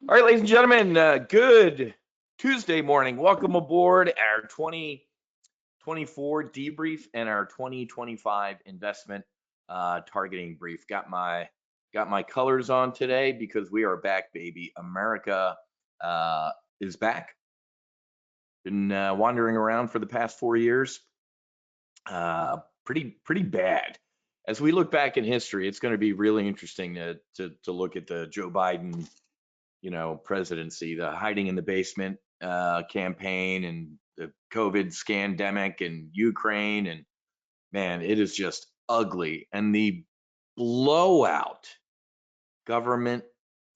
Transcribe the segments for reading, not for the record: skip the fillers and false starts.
All right, ladies and gentlemen, good Tuesday morning. Welcome aboard our 2024 debrief and our 2025 investment targeting brief. Got my colors on today because we are back, baby. America is back. Been wandering around for the past 4 years. Pretty bad. As we look back in history, it's going to be really interesting to look at the Joe Biden presidency, the hiding in the basement campaign, and the COVID scandemic, and Ukraine, and man, it is just ugly. And the blowout government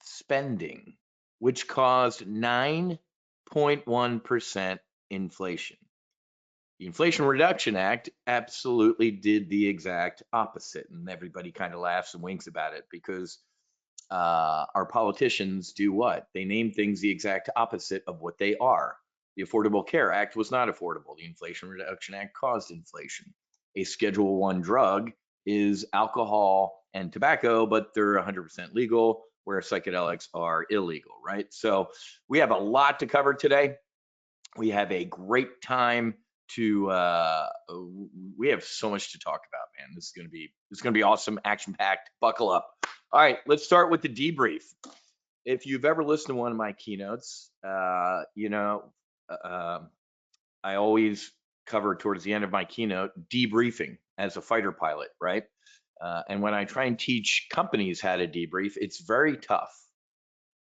spending, which caused 9.1% inflation. The Inflation Reduction Act absolutely did the exact opposite, and everybody kind of laughs and winks about it because our politicians do what? They name things the exact opposite of what they are. The Affordable Care Act was not affordable. The Inflation Reduction Act caused inflation. A Schedule I drug is alcohol and tobacco, but they're 100% legal, where psychedelics are illegal, right? So we have a lot to cover today. We have a great time we have so much to talk about, man. This is gonna be awesome, action-packed. Buckle up. All right, let's start with the debrief. If you've ever listened to one of my keynotes, I always cover towards the end of my keynote debriefing as a fighter pilot, right? And when I try and teach companies how to debrief, it's very tough.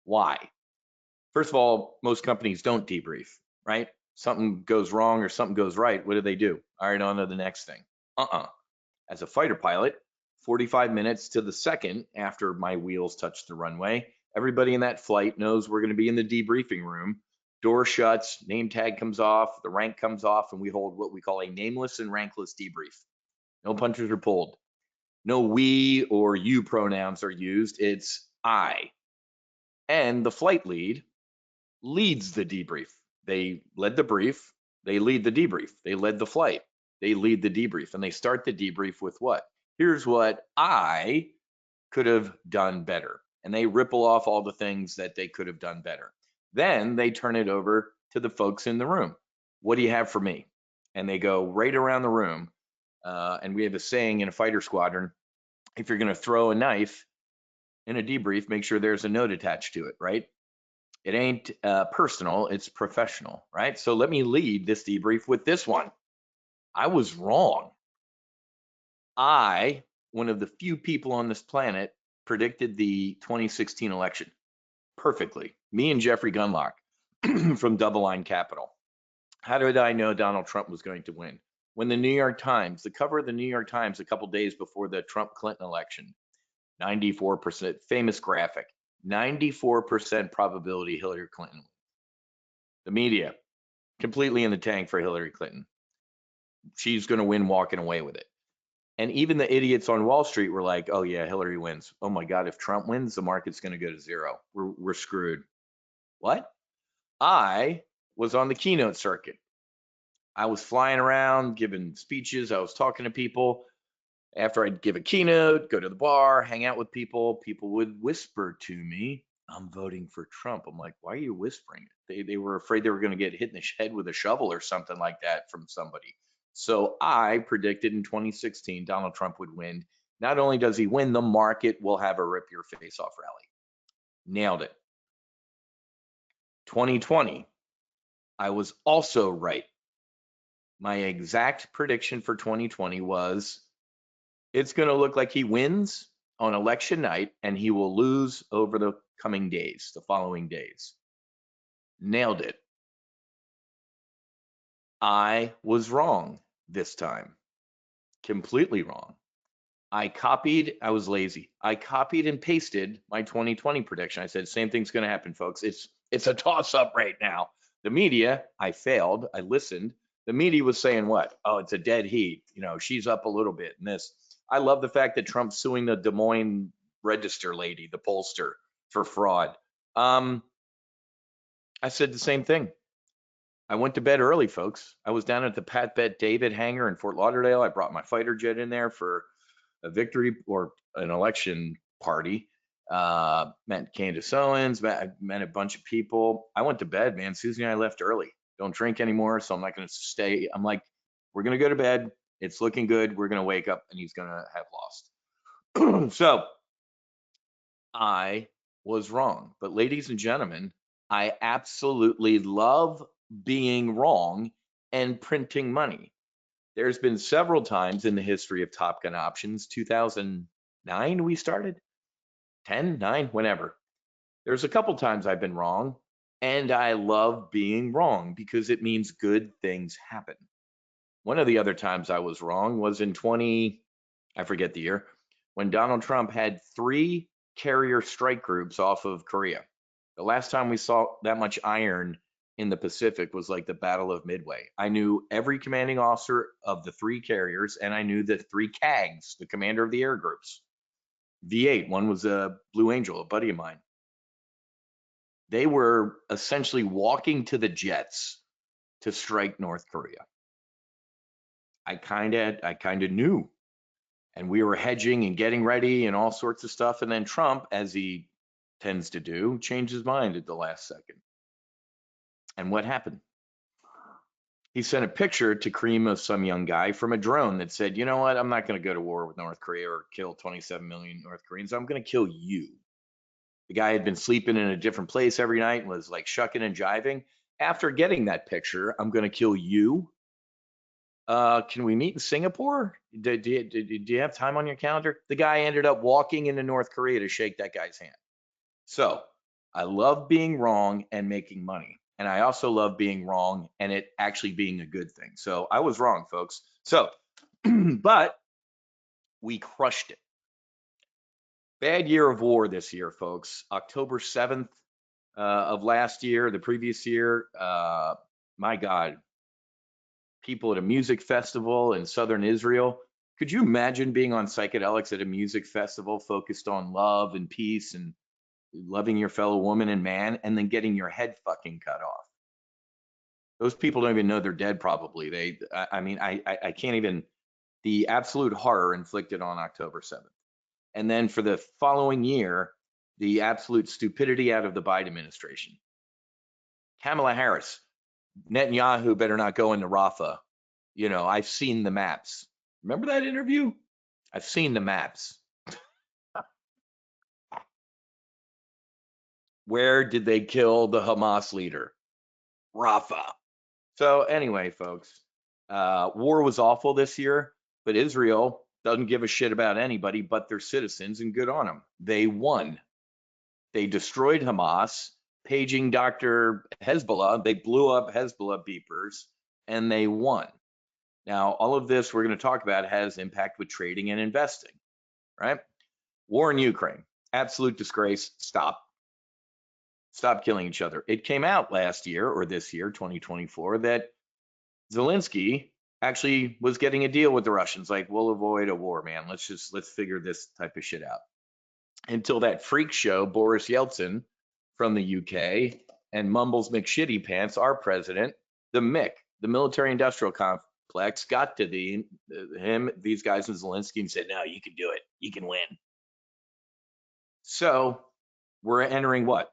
Why? First of all, most companies don't debrief, right? Something goes wrong or something goes right. What do? All right, on to the next thing. As a fighter pilot, 45 minutes to the second after my wheels touch the runway, everybody in that flight knows we're going to be in the debriefing room. Door shuts, name tag comes off, the rank comes off, and we hold what we call a nameless and rankless debrief. No punches are pulled. No we or you pronouns are used. It's I. And the flight lead leads the debrief. They led the brief. They lead the debrief. They led the flight. They lead the debrief. And they start the debrief with what? Here's what I could have done better. And they ripple off all the things that they could have done better. Then they turn it over to the folks in the room. What do you have for me? And they go right around the room. And we have a saying in a fighter squadron, if you're going to throw a knife in a debrief, make sure there's a note attached to it, right? It ain't personal, it's professional, right? So let me lead this debrief with this one. I was wrong. I, one of the few people on this planet, predicted the 2016 election perfectly. Me and Jeffrey Gunlock from Double Line Capital. How did I know Donald Trump was going to win? When the New York Times, the cover of the New York Times a couple days before the Trump-Clinton election, 94%, famous graphic, 94% probability Hillary Clinton. The media, completely in the tank for Hillary Clinton. She's going to win walking away with it. And even the idiots on Wall Street were like, oh yeah, Hillary wins. Oh my God, if Trump wins, the market's going to go to zero. We're screwed. What? I was on the keynote circuit. I was flying around, giving speeches. I was talking to people. After I'd give a keynote, go to the bar, hang out with people, people would whisper to me, I'm voting for Trump. I'm like, why are you whispering? They were afraid they were going to get hit in the head with a shovel or something like that from somebody. So I predicted in 2016 Donald Trump would win. Not only does he win, the market will have a rip your face off rally. Nailed it. 2020, I was also right. My exact prediction for 2020 was it's going to look like he wins on election night and he will lose over the coming days, the following days. Nailed it. I was wrong this time. Completely wrong. I was lazy. I copied and pasted my 2020 prediction. I said, same thing's going to happen, folks. It's a toss up right now. The media, I failed. I listened. The media was saying what? Oh, it's a dead heat. She's up a little bit in this. I love the fact that Trump's suing the Des Moines Register lady, the pollster, for fraud. I said the same thing. I went to bed early, folks. I was down at the Pat Bet David hangar in Fort Lauderdale. I brought my fighter jet in there for a victory or an election party. Met Candace Owens, met a bunch of people. I went to bed, man. Susie and I left early. Don't drink anymore, so I'm not going to stay. I'm like, we're going to go to bed. It's looking good. We're going to wake up and he's going to have lost. So I was wrong. But ladies and gentlemen, I absolutely love being wrong and printing money. There's been several times in the history of Top Gun options, 2009 we started, 10, 9, whenever. There's a couple times I've been wrong, and I love being wrong because it means good things happen. One of the other times I was wrong was in I forget the year, when Donald Trump had 3 carrier strike groups off of Korea. The last time we saw that much iron in the Pacific was like the Battle of Midway. I knew every commanding officer of the 3 carriers, and I knew the 3 CAGs, the commander of the air groups. V8, one was a Blue Angel, a buddy of mine. They were essentially walking to the jets to strike North Korea. I kind of knew, and we were hedging and getting ready and all sorts of stuff. And then Trump, as he tends to do, changed his mind at the last second. And what happened? He sent a picture to Kareem of some young guy from a drone that said, you know what, I'm not going to go to war with North Korea or kill 27 million North Koreans. I'm going to kill you. The guy had been sleeping in a different place every night and was like shucking and jiving. After getting that picture, I'm going to kill you. Can we meet in Singapore? Do you have time on your calendar? The guy ended up walking into North Korea to shake that guy's hand. So I love being wrong and making money. And I also love being wrong and it actually being a good thing. So I was wrong, folks. So, but we crushed it. Bad year of war this year, folks. October 7th of last year, the previous year, my God, people at a music festival in southern Israel. Could you imagine being on Psychedelics at a music festival focused on love and peace and loving your fellow woman and man, and then getting your head fucking cut off? Those people don't even know they're dead probably. I can't even, the absolute horror inflicted on October 7th. And then for the following year, the absolute stupidity out of the Biden administration. Kamala Harris, Netanyahu better not go into Rafah. You know, I've seen the maps. Remember that interview? I've seen the maps. Where did they kill the Hamas leader? Rafah. So anyway, folks, war was awful this year, but Israel doesn't give a shit about anybody but their citizens, and good on them. They won. They destroyed Hamas, paging Dr. Hezbollah. They blew up Hezbollah beepers, and they won. Now, all of this we're going to talk about has impact with trading and investing, right? War in Ukraine, absolute disgrace. Stop killing each other. It came out last year or this year, 2024, that Zelensky actually was getting a deal with the Russians. Like, we'll avoid a war, man. Let's figure this type of shit out. Until that freak show, Boris Yeltsin from the UK, and Mumbles McShitty Pants, our president, the MIC, the military industrial complex, got to these guys and Zelensky and said, no, you can do it. You can win. So we're entering what?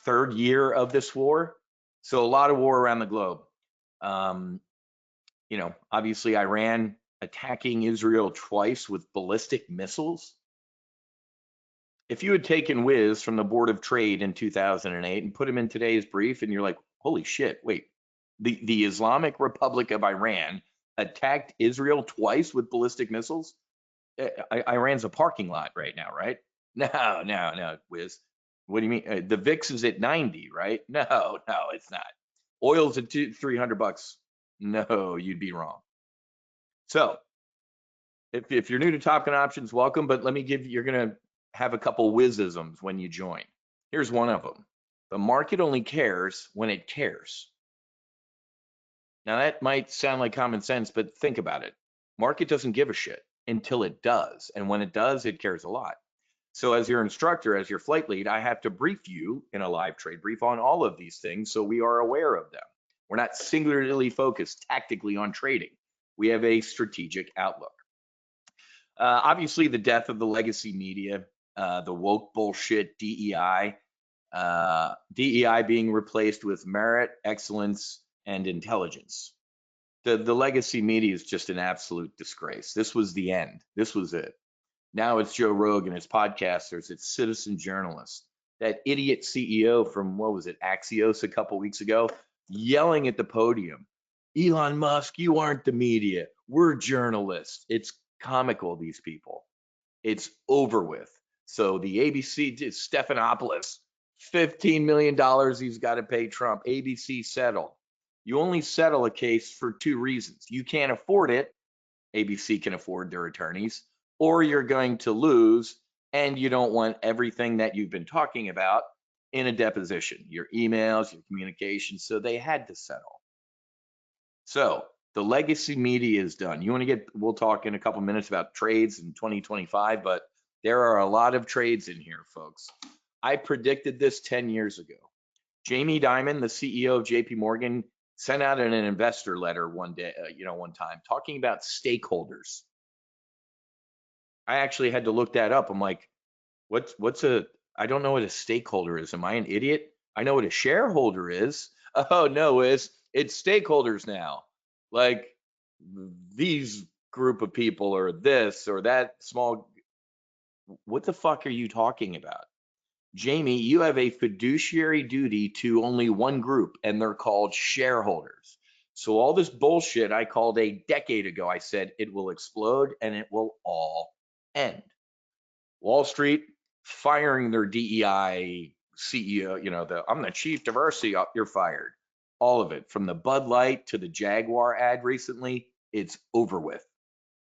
3rd year of this war. So a lot of war around the globe. You know, obviously Iran attacking Israel twice with ballistic missiles. If you had taken Wiz from the Board of Trade in 2008 and put him in today's brief, and you're like, holy shit, wait, the Islamic Republic of Iran attacked Israel twice with ballistic missiles? Iran's a parking lot right now, right? No, Wiz. What do you mean? The VIX is at 90, right? No, it's not. Oil's at $300. No, you'd be wrong. So if you're new to Top Gun options, welcome. But let me you're going to have a couple Wizisms when you join. Here's one of them. The market only cares when it cares. Now that might sound like common sense, but think about it. Market doesn't give a shit until it does. And when it does, it cares a lot. So as your instructor, as your flight lead, I have to brief you in a live trade brief on all of these things so we are aware of them. We're not singularly focused tactically on trading. We have a strategic outlook. Obviously, the death of the legacy media the woke bullshit, DEI, DEI being replaced with merit, excellence, and intelligence. The legacy media is just an absolute disgrace. This was the end. This was it. Now it's Joe Rogan, it's podcasters, it's citizen journalists. That idiot CEO from, what was it, Axios a couple weeks ago, yelling at the podium, Elon Musk, you aren't the media, we're journalists. It's comical, these people. It's over with. So the ABC, Stephanopoulos, $15 million he's got to pay Trump. ABC settled. You only settle a case for two reasons. You can't afford it. ABC can afford their attorneys, or you're going to lose, and you don't want everything that you've been talking about in a deposition, your emails, your communications. So they had to settle. So the legacy media is done. You want to get, we'll talk in a couple minutes about trades in 2025, but there are a lot of trades in here, folks. I predicted this 10 years ago. Jamie Dimon, the CEO of JP Morgan, sent out an investor letter one day, one time, talking about stakeholders. I actually had to look that up. I'm like, I don't know what a stakeholder is. Am I an idiot? I know what a shareholder is. Oh no, it's stakeholders now. Like these group of people or this or that small. What the fuck are you talking about? Jamie, you have a fiduciary duty to only one group, and they're called shareholders. So all this bullshit I called a decade ago, I said it will explode and it will all end. Wall Street firing their DEI CEO, I'm the chief diversity, you're fired. All of it, from the Bud Light to the Jaguar ad recently, it's over with.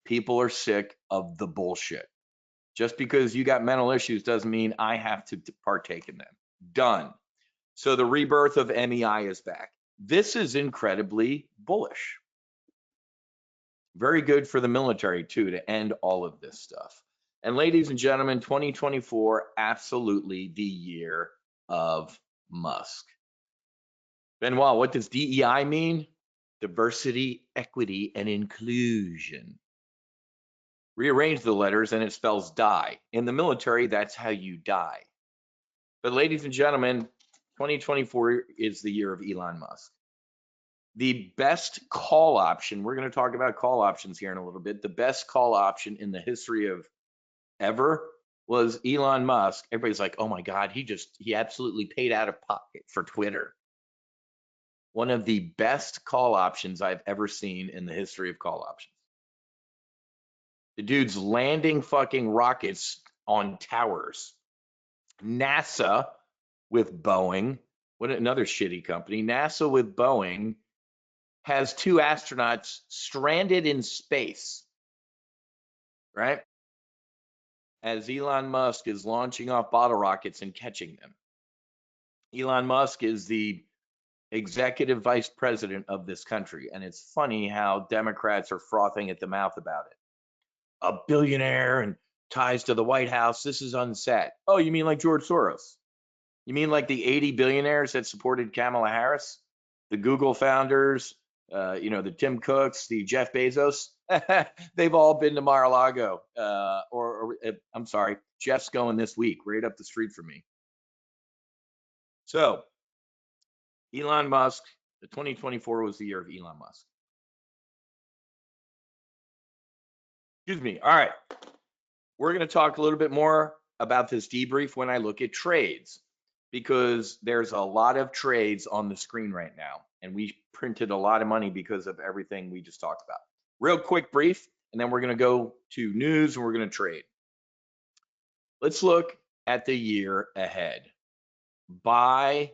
People are sick of the bullshit. Just because you got mental issues doesn't mean I have to partake in them. Done. So the rebirth of MEI is back. This is incredibly bullish. Very good for the military too, to end all of this stuff. And ladies and gentlemen, 2024, absolutely the year of Musk. Benoit, what does DEI mean? Diversity, equity, and inclusion. Rearrange the letters and it spells die. In the military, that's how you die. But ladies and gentlemen, 2024 is the year of Elon Musk. The best call option, we're going to talk about call options here in a little bit. The best call option in the history of ever was Elon Musk. Everybody's like, oh my God, he absolutely paid out of pocket for Twitter. One of the best call options I've ever seen in the history of call options. The dude's landing fucking rockets on towers. NASA with Boeing, what another shitty company, NASA with Boeing has two astronauts stranded in space, right? As Elon Musk is launching off bottle rockets and catching them. Elon Musk is the executive vice president of this country. And it's funny how Democrats are frothing at the mouth about it. A billionaire and ties to the White House. This is unsaid. Oh, you mean like George Soros? You mean like the 80 billionaires that supported Kamala Harris? The Google founders, the Tim Cooks, the Jeff Bezos? They've all been to Mar-a-Lago. I'm sorry, Jeff's going this week, right up the street from me. So, Elon Musk, the 2024 was the year of Elon Musk. Excuse me. All right. We're going to talk a little bit more about this debrief when I look at trades, because there's a lot of trades on the screen right now, and we printed a lot of money because of everything we just talked about. Real quick brief, and then we're going to go to news and we're going to trade. Let's look at the year ahead. Buy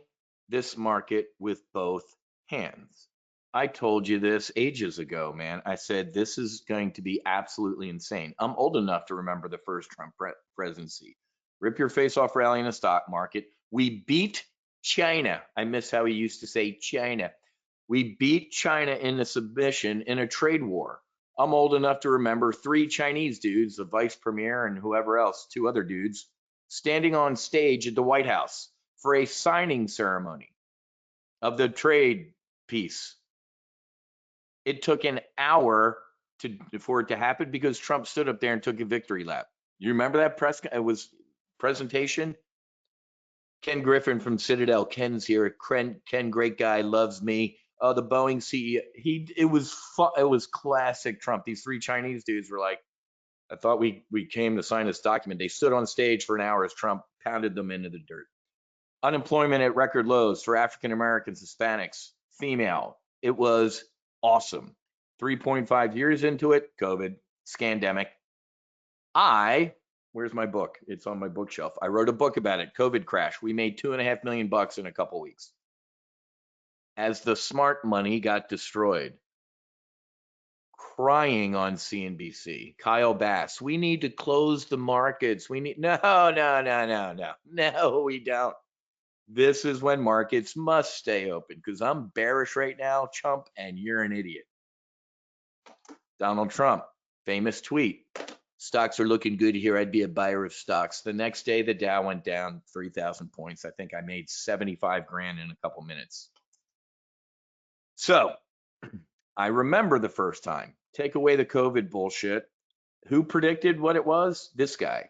this market with both hands. I told you this ages ago, man. I said, this is going to be absolutely insane. I'm old enough to remember the first Trump presidency. Rip your face off rally in the stock market. We beat China. I miss how he used to say China. We beat China into submission in a trade war. I'm old enough to remember 3 Chinese dudes, the vice premier and whoever else, 2 other dudes, standing on stage at the White House for a signing ceremony of the trade peace. It took an hour for it to happen because Trump stood up there and took a victory lap. You remember that press? It was presentation. Ken Griffin from Citadel. Ken's here. Ken, great guy, loves me. Oh, the Boeing CEO. It was classic Trump. These three Chinese dudes were like, I thought we came to sign this document. They stood on stage for an hour as Trump pounded them into the dirt. Unemployment at record lows for African Americans, Hispanics, female. It was awesome. 3.5 years into it, COVID, scandemic. Where's my book? It's on my bookshelf. I wrote a book about it, COVID crash. We made $2.5 million in a couple weeks. As the smart money got destroyed. Crying on CNBC. Kyle Bass, we need to close the markets. No, we don't. This is when markets must stay open because I'm bearish right now, chump, and you're an idiot. Donald Trump, famous tweet. Stocks are looking good here. I'd be a buyer of stocks. The next day, the Dow went down 3,000 points. I think I made 75 grand in a couple minutes. So I remember the first time. Take away the COVID bullshit. Who predicted what it was? This guy.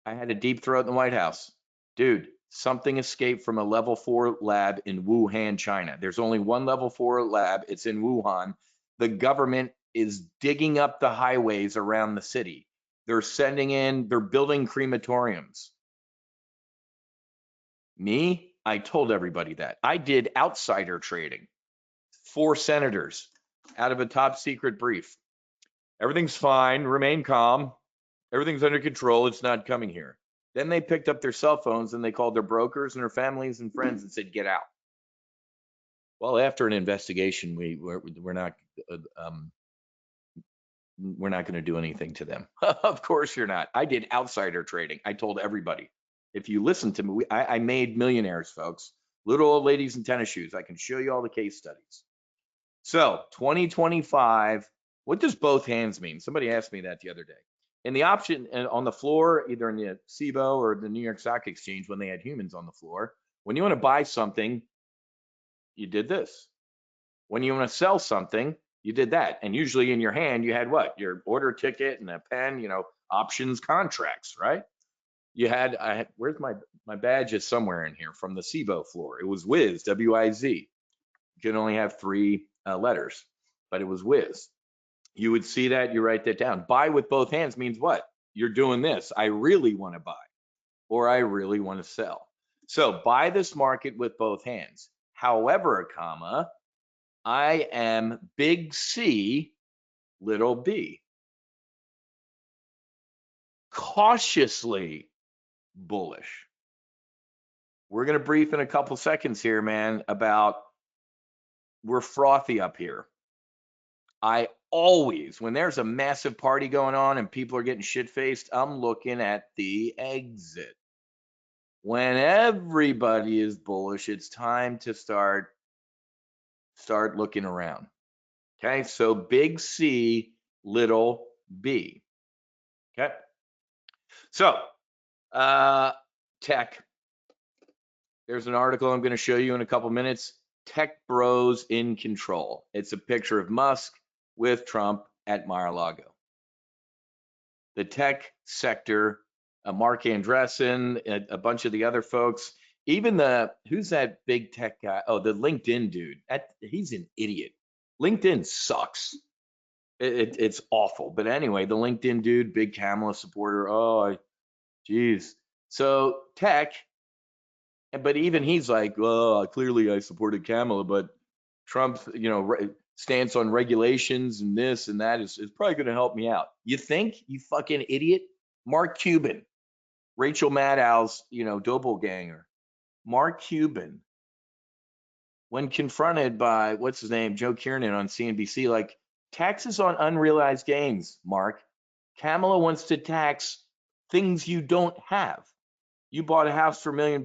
I had a deep throat in the White House. Dude, something escaped from a level 4 lab in Wuhan, China. There's only one level 4 lab. It's in Wuhan. The government is digging up the highways around the city. They're building crematoriums. Me, I told everybody that. I did outsider trading. 4 senators out of a top secret brief. Everything's fine, remain calm. Everything's under control, it's not coming here. Then they picked up their cell phones and they called their brokers and their families and friends and said, get out. Well, after an investigation, we're not going to do anything to them. Of course you're not. I did outsider trading. I told everybody. If you listen to me, I made millionaires, folks. Little old ladies in tennis shoes. I can show you all the case studies. So 2025, what does both hands mean? Somebody asked me that the other day. In the option on the floor, either in the SIBO or the New York Stock Exchange, when they had humans on the floor, when you want to buy something, you did this. When you want to sell something, you did that. And usually in your hand, you had what? Your order ticket and a pen, options contracts, right? Where's my badge is somewhere in here from the SIBO floor. It was Wiz, W-I-Z. You can only have 3 letters, but it was Wiz. You would see that, you write that down. Buy with both hands means what? You're doing this. I really want to buy, or I really want to sell. So buy this market with both hands. However, I am big C, little b. Cautiously bullish. We're going to brief in a couple seconds here, man, about we're frothy up here. I always, when there's a massive party going on and people are getting shit-faced, I'm looking at the exit. When everybody is bullish, it's time to start looking around. Okay, so big C, little b. Okay, so tech. There's an article I'm going to show you in a couple minutes. Tech bros in control. It's a picture of Musk with Trump at Mar-a-Lago. The tech sector, Mark Andreessen, a bunch of the other folks, even who's that big tech guy? Oh, the LinkedIn dude. He's an idiot. LinkedIn sucks. It's awful. But anyway, the LinkedIn dude, big Kamala supporter. Oh, geez. So tech, but even he's like, well, clearly I supported Kamala, but Trump's, stance on regulations and this and that is probably going to help me out. You think? You fucking idiot. Mark Cuban, Rachel Maddow's, doppelganger. Mark Cuban, when confronted by, what's his name, Joe Kiernan on CNBC, like, taxes on unrealized gains, Mark. Kamala wants to tax things you don't have. You bought a house for $1 million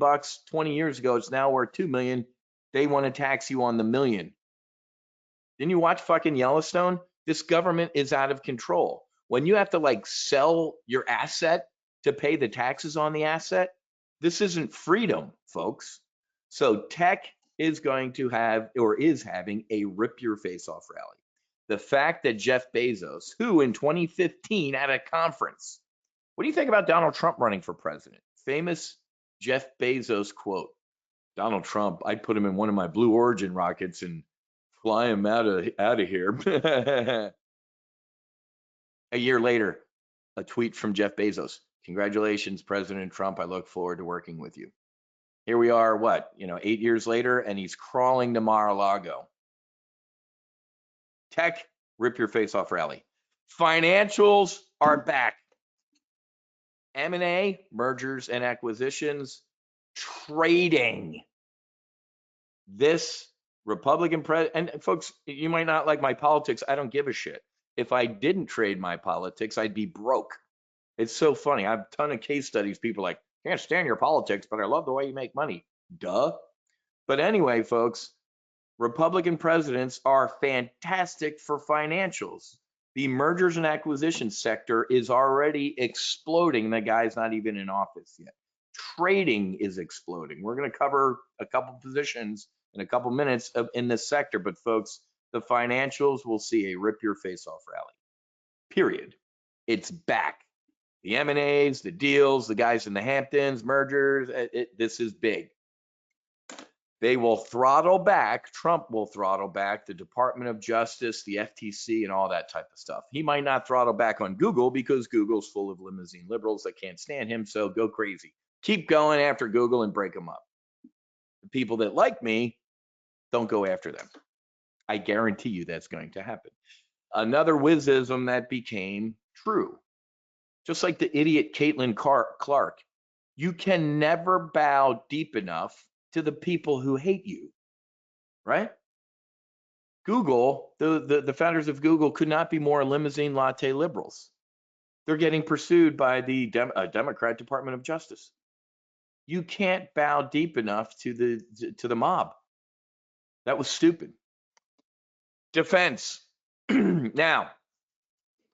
20 years ago. It's now worth $2 million. They want to tax you on the $1 million. Didn't you watch fucking Yellowstone? This government is out of control. When you have to sell your asset to pay the taxes on the asset, this isn't freedom, folks. So tech is going to have, or is having, a rip your face off rally. The fact that Jeff Bezos, who in 2015 at a conference, what do you think about Donald Trump running for president? famous Jeff Bezos quote. Donald Trump, I'd put him in one of my Blue Origin rockets and fly him out of here. A year later, a tweet from Jeff Bezos. Congratulations, President Trump. I look forward to working with you. Here we are, 8 years later, and he's crawling to Mar-a-Lago. Tech, rip your face off rally. Financials are back. M&A, mergers and acquisitions, trading. This Republican president, and folks, you might not like my politics. I don't give a shit. If I didn't trade my politics, I'd be broke. It's so funny. I have a ton of case studies. People are like, can't stand your politics, but I love the way you make money. Duh. But anyway, folks, Republican presidents are fantastic for financials. The mergers and acquisitions sector is already exploding. The guy's not even in office yet. Trading is exploding. We're going to cover a couple positions in a couple minutes in this sector, but folks, the financials will see a rip your face off rally. Period. It's back. The M&As, the deals, the guys in the Hamptons, mergers, this is big. They will throttle back, Trump will throttle back the Department of Justice, the FTC, and all that type of stuff. He might not throttle back on Google because Google's full of limousine liberals that can't stand him, so go crazy. Keep going after Google and break them up. The people that like me, don't go after them. I guarantee you that's going to happen. Another whizism that became true. Just like the idiot Caitlin Clark, you can never bow deep enough to the people who hate you, right? Google, the founders of Google could not be more limousine latte liberals. They're getting pursued by the Democrat Department of Justice. You can't bow deep enough to the mob. That was stupid. Defense. Now,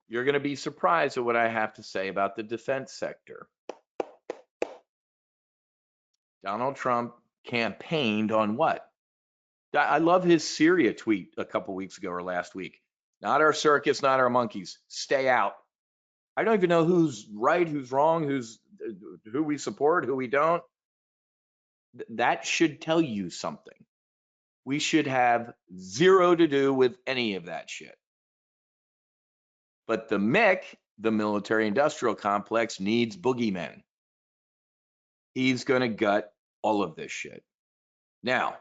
you're going to be surprised at what I have to say about the defense sector. Donald Trump campaigned on what? I love his Syria tweet a couple weeks ago or last week. Not our circus, not our monkeys. Stay out. I don't even know who's right, who's wrong, who we support, who we don't. That should tell you something. We should have zero to do with any of that shit. But the MIC, the military industrial complex, needs boogeymen. He's going to gut all of this shit. Now,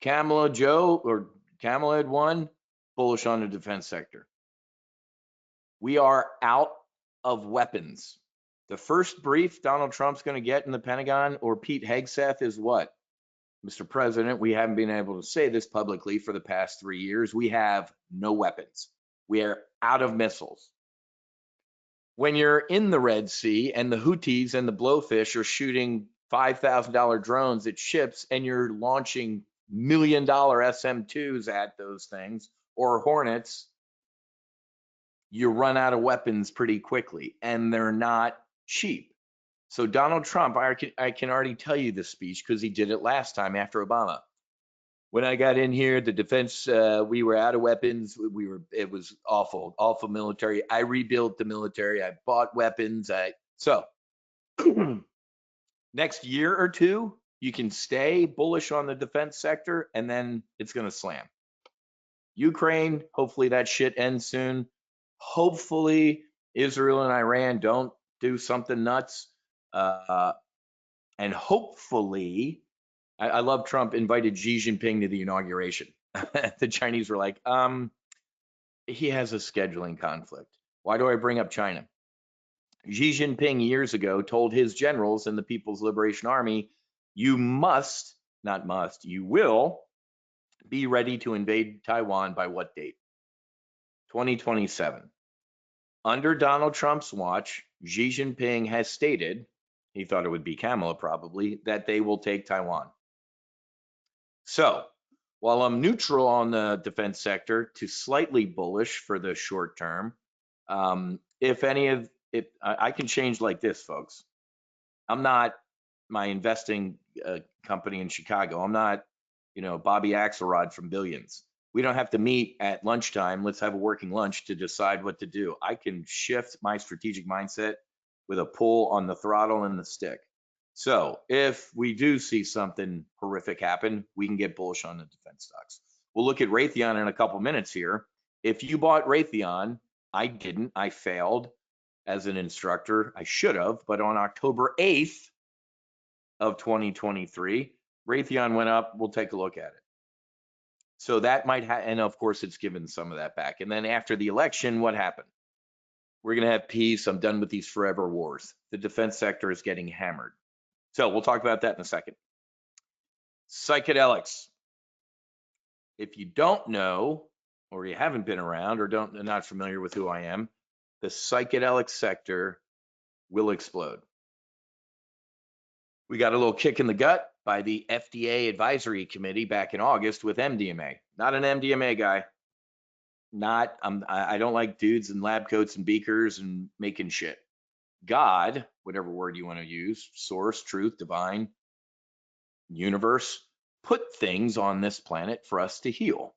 Kamala had won, bullish on the defense sector. We are out of weapons. The first brief Donald Trump's going to get in the Pentagon or Pete Hegseth is what? Mr. President, we haven't been able to say this publicly for the past 3 years. We have no weapons. We are out of missiles. When you're in the Red Sea and the Houthis and the Blowfish are shooting $5,000 drones at ships and you're launching $1 million SM-2s at those things or Hornets, you run out of weapons pretty quickly and they're not cheap. So Donald Trump, I can already tell you this speech because he did it last time after Obama. When I got in here, the defense, we were out of weapons. It was awful military. I rebuilt the military. I bought weapons. So next year or two, you can stay bullish on the defense sector, and then it's going to slam. Ukraine, hopefully that shit ends soon. Hopefully Israel and Iran don't do something nuts. And hopefully, I love Trump invited Xi Jinping to the inauguration. The Chinese were like, he has a scheduling conflict. Why do I bring up China? Xi Jinping years ago told his generals in the People's Liberation Army, you will be ready to invade Taiwan by what date? 2027. Under Donald Trump's watch, Xi Jinping has stated, he thought it would be Kamala probably, that they will take Taiwan. So while I'm neutral on the defense sector to slightly bullish for the short term, if any of it, I can change like this, folks. I'm not my investing company in Chicago. I'm not, Bobby Axelrod from Billions. We don't have to meet at lunchtime. Let's have a working lunch to decide what to do. I can shift my strategic mindset with a pull on the throttle and the stick. So if we do see something horrific happen, we can get bullish on the defense stocks. We'll look at Raytheon in a couple minutes here. If you bought Raytheon, I didn't, I failed as an instructor. I should have, but on October 8th of 2023, Raytheon went up. We'll take a look at it. So that might and of course it's given some of that back. And then after the election, what happened? We're going to have peace. I'm done with these forever wars. The defense sector is getting hammered. So we'll talk about that in a second. Psychedelics. If you don't know, or you haven't been around, or not familiar with who I am, the psychedelic sector will explode. We got a little kick in the gut by the FDA advisory committee back in August with MDMA. Not an MDMA guy. I don't like dudes in lab coats and beakers and making shit. God, whatever word you want to use, source, truth, divine, universe, put things on this planet for us to heal.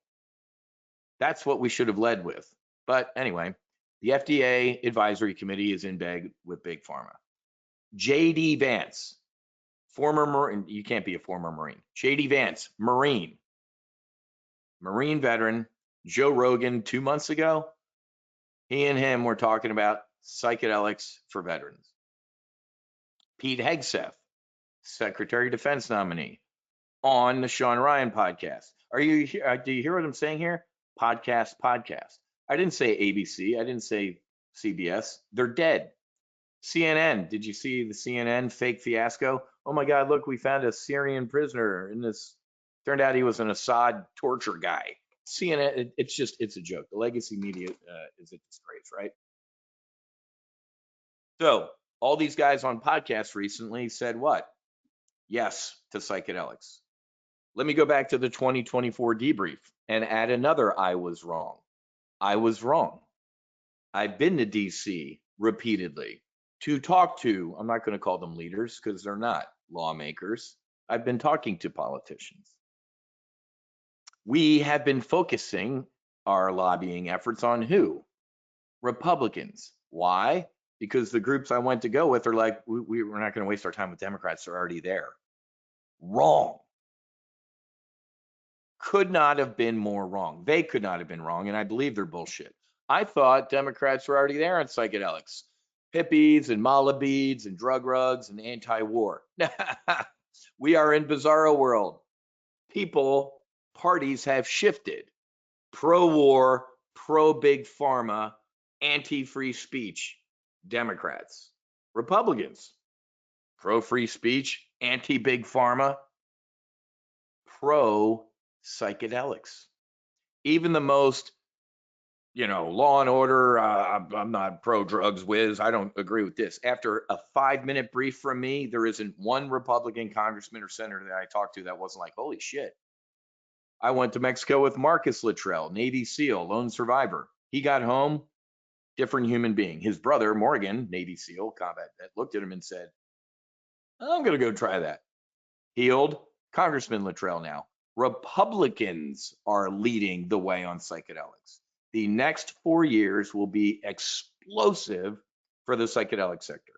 That's what we should have led with. But anyway, the FDA advisory committee is in bed with Big Pharma. J.D. Vance, former Marine, you can't be a former Marine. J.D. Vance, Marine veteran, Joe Rogan 2 months ago, he and him were talking about psychedelics for veterans. Pete Hegseth, Secretary of Defense nominee, on the Sean Ryan podcast. Do you hear what I'm saying here? Podcast. I didn't say ABC. I didn't say CBS. They're dead. CNN. Did you see the CNN fake fiasco? Oh my God, look, we found a Syrian prisoner in this. Turned out he was an Assad torture guy. CNN, it's a joke. The legacy media is a disgrace, right? So all these guys on podcasts recently said what? Yes to psychedelics. Let me go back to the 2024 debrief and add another I was wrong. I was wrong. I've been to DC repeatedly to talk to, I'm not going to call them leaders because they're not lawmakers. I've been talking to politicians. We have been focusing our lobbying efforts on who? Republicans. Why? Because the groups I went to go with are like, we're not going to waste our time with Democrats. They're already there. Wrong. Could not have been more wrong. They could not have been wrong, and I believe they're bullshit. I thought Democrats were already there on psychedelics. Hippies and mala beads and drug rugs and anti-war. We are in bizarro world. Parties have shifted. Pro-war, pro-big pharma, anti-free speech. Democrats. Republicans. Pro-free speech, anti-big pharma, pro-psychedelics. Even the most, law and order, I'm not pro-drugs whiz, I don't agree with this. After a 5-minute brief from me, there isn't one Republican congressman or senator that I talked to that wasn't like, holy shit. I went to Mexico with Marcus Luttrell, Navy SEAL, lone survivor. He got home, different human being. His brother, Morgan, Navy SEAL, combat vet, looked at him and said, I'm going to go try that. Healed. Congressman Luttrell now. Republicans are leading the way on psychedelics. The next 4 years will be explosive for the psychedelic sector.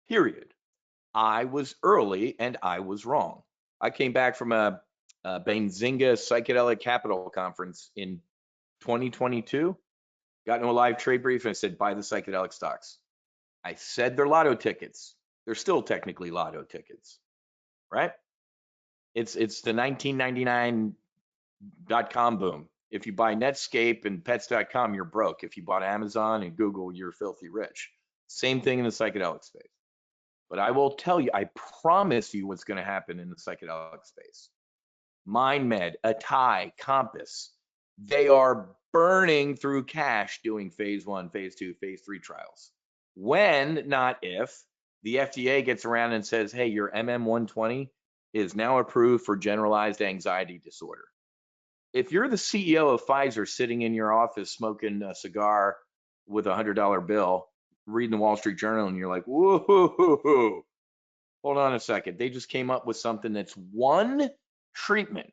Period. I was early and I was wrong. I came back from a Benzinga Psychedelic Capital Conference in 2022, got into a live trade brief and I said, buy the psychedelic stocks. I said they're lotto tickets. They're still technically lotto tickets, right? It's the 1999.com boom. If you buy Netscape and pets.com, you're broke. If you bought Amazon and Google, you're filthy rich. Same thing in the psychedelic space. But I will tell you, I promise you what's going to happen in the psychedelic space. MindMed, Atai, Compass, they are burning through cash doing phase 1, phase 2, phase 3 trials. When, not if, the FDA gets around and says, hey, your MM120 is now approved for generalized anxiety disorder. If you're the CEO of Pfizer sitting in your office smoking a cigar with a $100 bill, reading the Wall Street Journal, and you're like, whoa, hold on a second. They just came up with something that's one treatment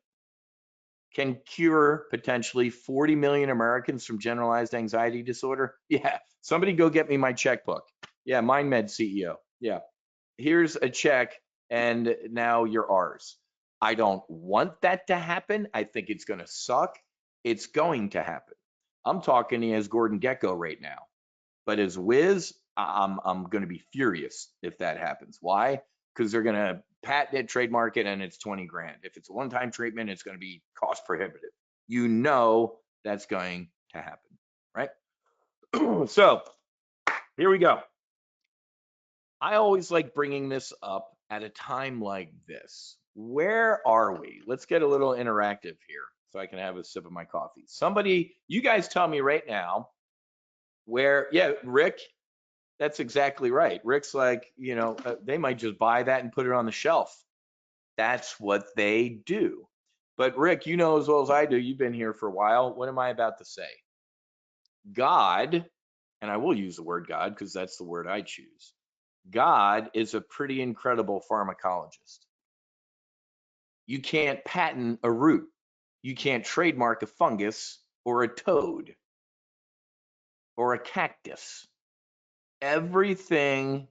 can cure potentially 40 million Americans from generalized anxiety disorder. Yeah, somebody go get me my checkbook. Yeah, MindMed CEO. Yeah. Here's a check and now you're ours. I don't want that to happen. I think it's going to suck. It's going to happen. I'm talking as Gordon Gekko right now. But as Wiz, I'm going to be furious if that happens. Why? Because they're going to patent it, trademark it, and it's 20 grand. If it's a one-time treatment, it's going to be cost prohibitive. You know that's going to happen, right? So here we go. I always like bringing this up at a time like this. Where are we? Let's get a little interactive here so I can have a sip of my coffee. Somebody, you guys tell me right now where, yeah, Rick, that's exactly right. Rick's like, they might just buy that and put it on the shelf. That's what they do. But Rick, you know as well as I do, you've been here for a while. What am I about to say? God, and I will use the word God because that's the word I choose. God is a pretty incredible pharmacologist. You can't patent a root. You can't trademark a fungus or a toad or a cactus. Everything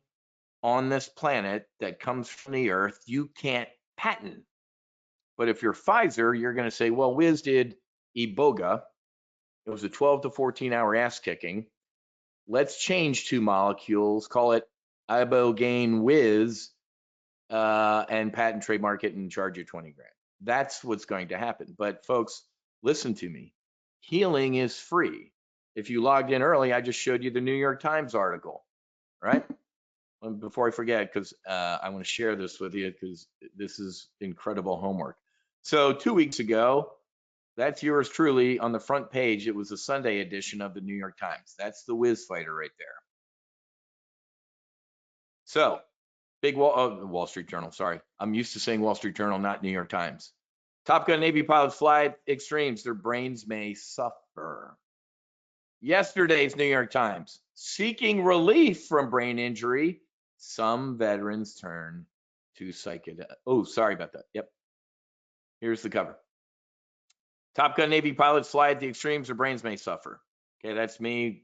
on this planet that comes from the earth, you can't patent. But if you're Pfizer, you're going to say, well, Wiz did Iboga. It was a 12 to 14 hour ass kicking. Let's change 2 molecules, call it Ibogaine Wiz, and patent trademark it and charge you 20 grand. That's what's going to happen. But folks, listen to me. Healing is free. If you logged in early, I just showed you the New York Times article, right? Before I forget, because I want to share this with you because this is incredible homework. So 2 weeks ago, that's yours truly on the front page. It was a Sunday edition of the New York Times. That's the whiz fighter right there. So big Wall Street Journal, sorry. I'm used to saying Wall Street Journal, not New York Times. Top Gun Navy pilots fly at extremes. Their brains may suffer. Yesterday's New York Times. Seeking relief from brain injury, some veterans turn to psychedelics. Oh, sorry about that. Yep. Here's the cover. Top Gun Navy pilots fly at the extremes, their brains may suffer. Okay, that's me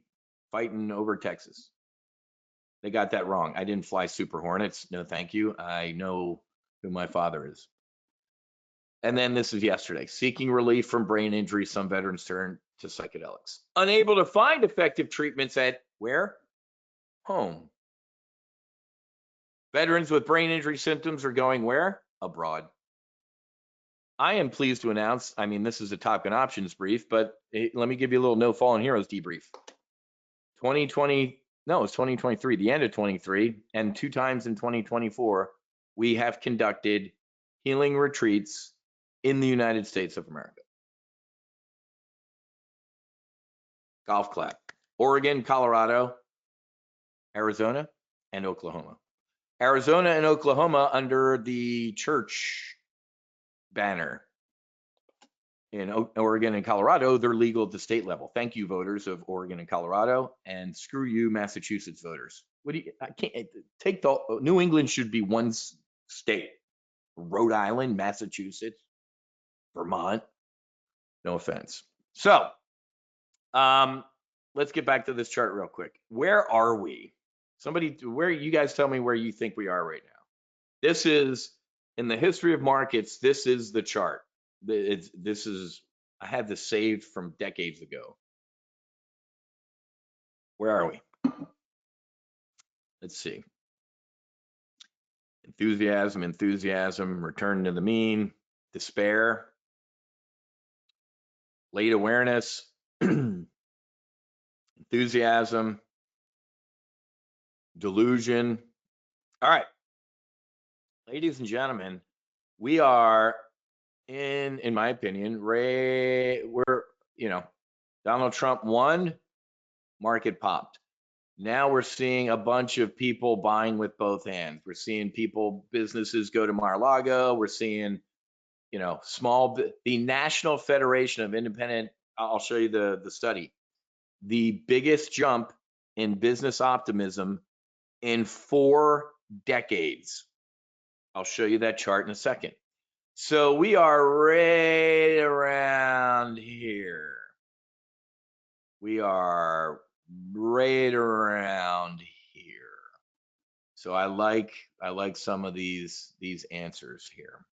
fighting over Texas. They got that wrong. I didn't fly Super Hornets. No, thank you. I know who my father is. And then this is yesterday. Seeking relief from brain injury, some veterans turn to psychedelics. Unable to find effective treatments at where? Home. Veterans with brain injury symptoms are going where? Abroad. I am pleased to announce, this is a Top Gun options brief, but let me give you a little No Fallen Heroes debrief. 2023, the end of 23, and 2 times in 2024, we have conducted healing retreats in the United States of America. Golf clap. Oregon, Colorado, Arizona, and Oklahoma. Arizona and Oklahoma under the church banner. In Oregon and Colorado, they're legal at the state level. Thank you, voters of Oregon and Colorado, and screw you, Massachusetts voters. I can't take New England should be one state. Rhode Island, Massachusetts, Vermont. No offense. So, let's get back to this chart real quick. Where are we? You guys tell me where you think we are right now. This is in the history of markets. This is the chart. I had this saved from decades ago. Where are we? Let's see. Enthusiasm, return to the mean, despair, late awareness, enthusiasm, delusion. All right, ladies and gentlemen, we are in my opinion, Donald Trump won, market popped. Now we're seeing a bunch of people buying with both hands. We're seeing businesses go to Mar-a-Lago. We're seeing, the National Federation of Independent, I'll show you the study. The biggest jump in business optimism in 4 decades. I'll show you that chart in a second. So we are right around here. We are right around here. So I like some of these answers here.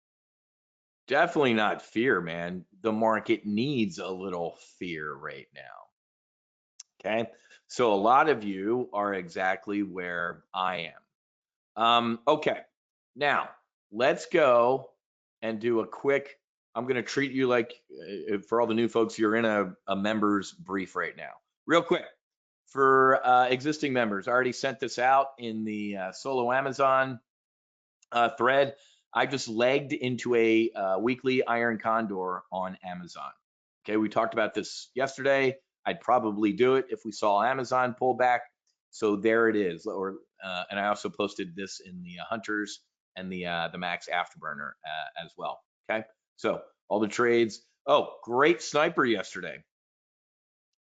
Definitely not fear, man. The market needs a little fear right now. Okay. So a lot of you are exactly where I am. Okay. Now let's go and do a quick. I'm going to treat you like, for all the new folks, you're in a members brief right now. Real quick. For existing members, I already sent this out in the solo Amazon thread. I just legged into a weekly iron condor on Amazon. Okay, we talked about this yesterday. I'd probably do it if we saw Amazon pull back. So there it is. And I also posted this in the Hunters and the Max Afterburner as well. Okay, so all the trades. Oh, great sniper yesterday.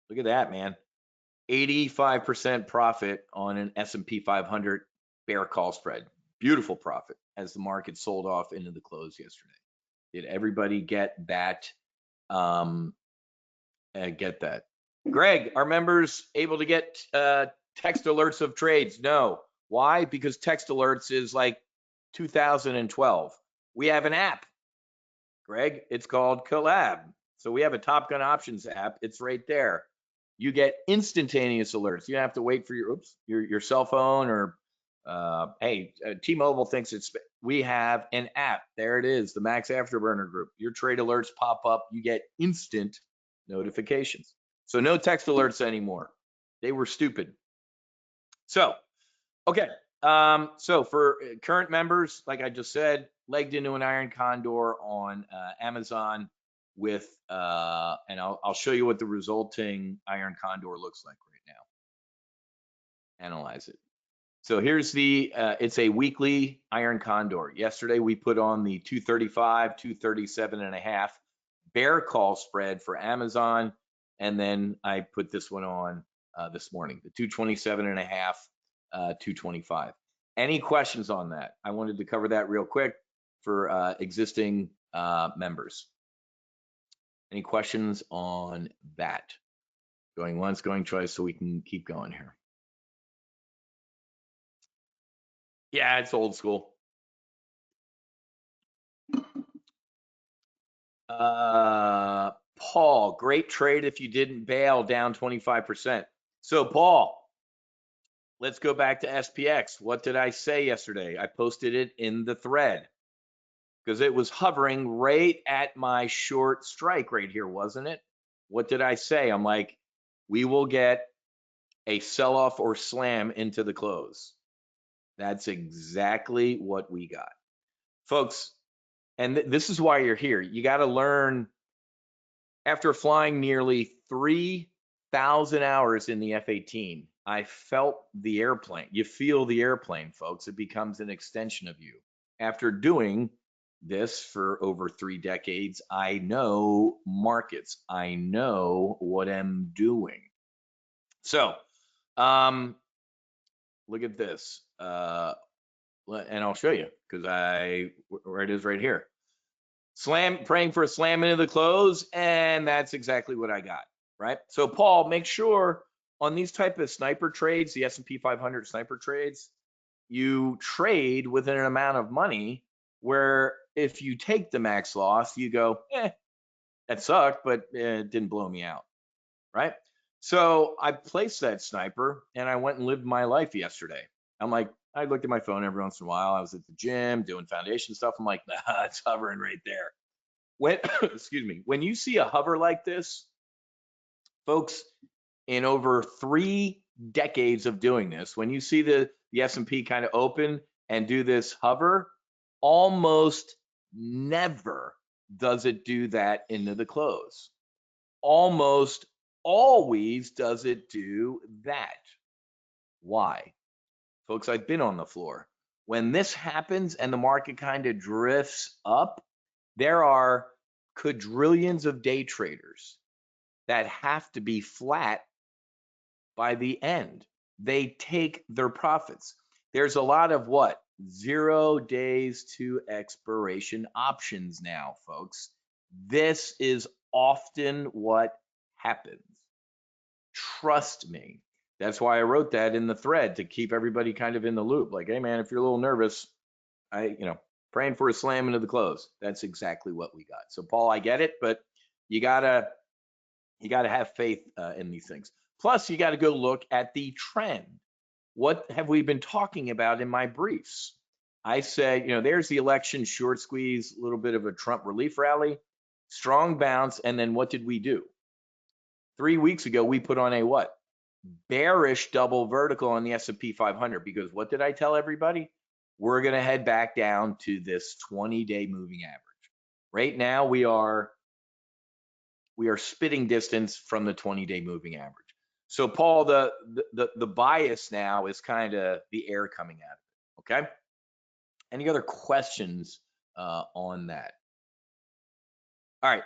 Look at that, man. 85% profit on an S&P 500 bear call spread. Beautiful profit as the market sold off into the close yesterday. Did everybody get that? Get that? Greg, are members able to get text alerts of trades? No. Why? Because text alerts is like 2012. We have an app, Greg. It's called Collab. So we have a TOPGUN options app. It's right there. You get instantaneous alerts. You don't have to wait for your cell phone or hey, T-Mobile thinks we have an app. There it is, the Max Afterburner group. Your trade alerts pop up. You get instant notifications. So no text alerts anymore. They were stupid. So, okay. So for current members, like I just said, legged into an iron condor on Amazon with and I'll show you what the resulting iron condor looks like right now. Analyze it. So here's the it's a weekly iron condor. Yesterday we put on the 235, 237.5 bear call spread for Amazon, and then I put this one on this morning, the 227.5, 225. Any questions on that? I wanted to cover that real quick for existing members. Any questions on that? Going once, going twice, so we can keep going here. Yeah, it's old school. Paul, great trade if you didn't bail, down 25%. So Paul, let's go back to SPX. What did I say yesterday? I posted it in the thread because it was hovering right at my short strike right here, wasn't it? What did I say? I'm like, we will get a sell-off or slam into the close. That's exactly what we got. Folks, and this is why you're here. You got to learn. After flying nearly 3,000 hours in the F-18, I felt the airplane. You feel the airplane, folks. It becomes an extension of you. After doing this for over 3 decades, I know markets. I know what I'm doing. So, look at this. And I'll show you because where it is right here. Praying for a slam into the close, and that's exactly what I got, right? So Paul, make sure on these type of sniper trades, the S&P 500 sniper trades, you trade with an amount of money where if you take the max loss, you go, that sucked, but it didn't blow me out, right? So I placed that sniper and I went and lived my life yesterday. I'm like, I looked at my phone every once in a while. I was at the gym doing foundation stuff. I'm like, nah, it's hovering right there. When, excuse me, when you see a hover like this, folks, in over 3 decades of doing this, when you see the S&P kind of open and do this hover, almost never does it do that into the close. Almost always does it do that. Why? Folks, I've been on the floor. When this happens and the market kind of drifts up, there are quadrillions of day traders that have to be flat by the end. They take their profits. There's a lot of 0 days to expiration options now, folks. This is often what happens. Trust me. That's why I wrote that in the thread, to keep everybody kind of in the loop. Like, hey man, if you're a little nervous, praying for a slam into the close. That's exactly what we got. So Paul, I get it, but you gotta have faith in these things. Plus, you got to go look at the trend. What have we been talking about in my briefs? I said, there's the election short squeeze, a little bit of a Trump relief rally, strong bounce, and then what did we do? 3 weeks ago, we put on a what? Bearish double vertical on the S&P 500, because what did I tell everybody? We're going to head back down to this 20-day moving average. Right now, we are spitting distance from the 20-day moving average. So Paul, the bias now is kind of the air coming out of it. Okay. Any other questions on that? All right.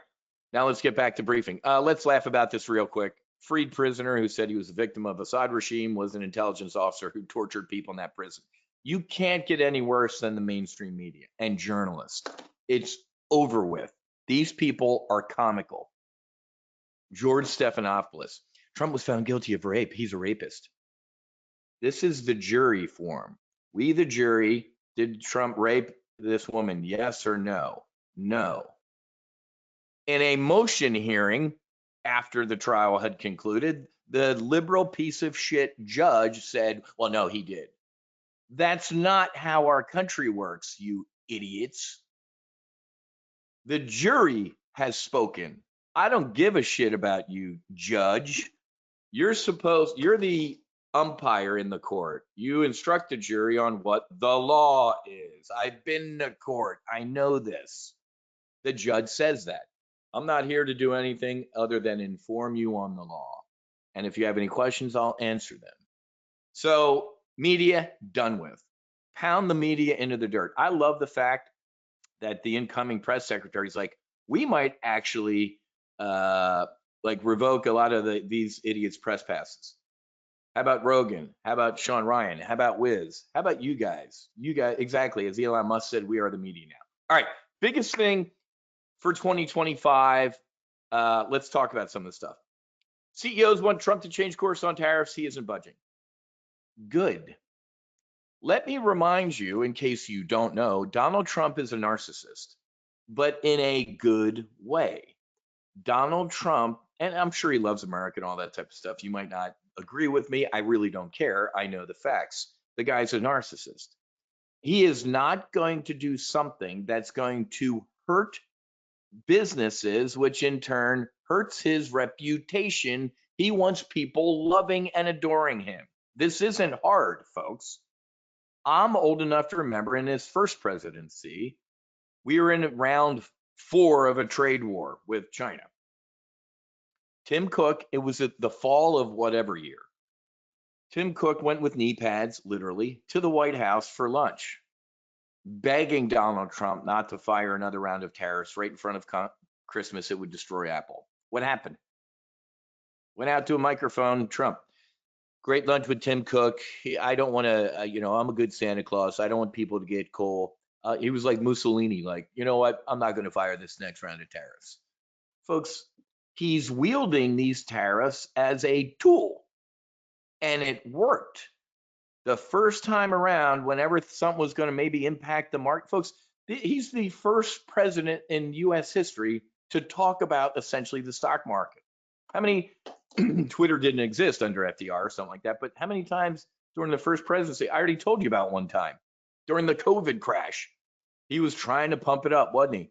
Now let's get back to briefing. Let's laugh about this real quick. Freed prisoner who said he was a victim of Assad regime was an intelligence officer who tortured people in that prison. You can't get any worse than the mainstream media and journalists. It's over with. These people are comical. George Stephanopoulos. Trump was found guilty of rape. He's a rapist. This is the jury form. We, the jury, did Trump rape this woman? Yes or no? No. In a motion hearing, after the trial had concluded, the liberal piece of shit judge said, well, no, he did. That's not how our country works, you idiots. The jury has spoken. I don't give a shit about you, judge. You're the umpire in the court. You instruct the jury on what the law is. I've been to court. I know this. The judge says that. I'm not here to do anything other than inform you on the law. And if you have any questions, I'll answer them. So media, done with. Pound the media into the dirt. I love the fact that the incoming press secretary is like, we might actually revoke a lot of these idiots' press passes. How about Rogan? How about Sean Ryan? How about Wiz? How about you guys? You guys, exactly, as Elon Musk said, we are the media now. All right, biggest thing for 2025, let's talk about some of the stuff. CEOs want Trump to change course on tariffs. He isn't budging. Good. Let me remind you, in case you don't know, Donald Trump is a narcissist, but in a good way. Donald Trump, and I'm sure he loves America and all that type of stuff. You might not agree with me. I really don't care. I know the facts. The guy's a narcissist. He is not going to do something that's going to hurt businesses, which in turn hurts his reputation. He wants people loving and adoring him. This isn't hard, folks. I'm old enough to remember in his first presidency, we were in round 4 of a trade war with China. Tim Cook, it was at the fall of whatever year. Tim Cook went with knee pads, literally, to the White House for lunch, begging Donald Trump not to fire another round of tariffs right in front of Christmas. It would destroy Apple. What happened? Went out to a microphone, Trump. Great lunch with Tim Cook. I don't want to, I'm a good Santa Claus. I don't want people to get cold. He was like Mussolini, like, you know what? I'm not going to fire this next round of tariffs. Folks, he's wielding these tariffs as a tool, and it worked. The first time around, whenever something was going to maybe impact the market, folks, he's the first president in U.S. history to talk about essentially the stock market. How many, Twitter didn't exist under FDR or something like that, but how many times during the first presidency, I already told you about one time, during the COVID crash, he was trying to pump it up, wasn't he?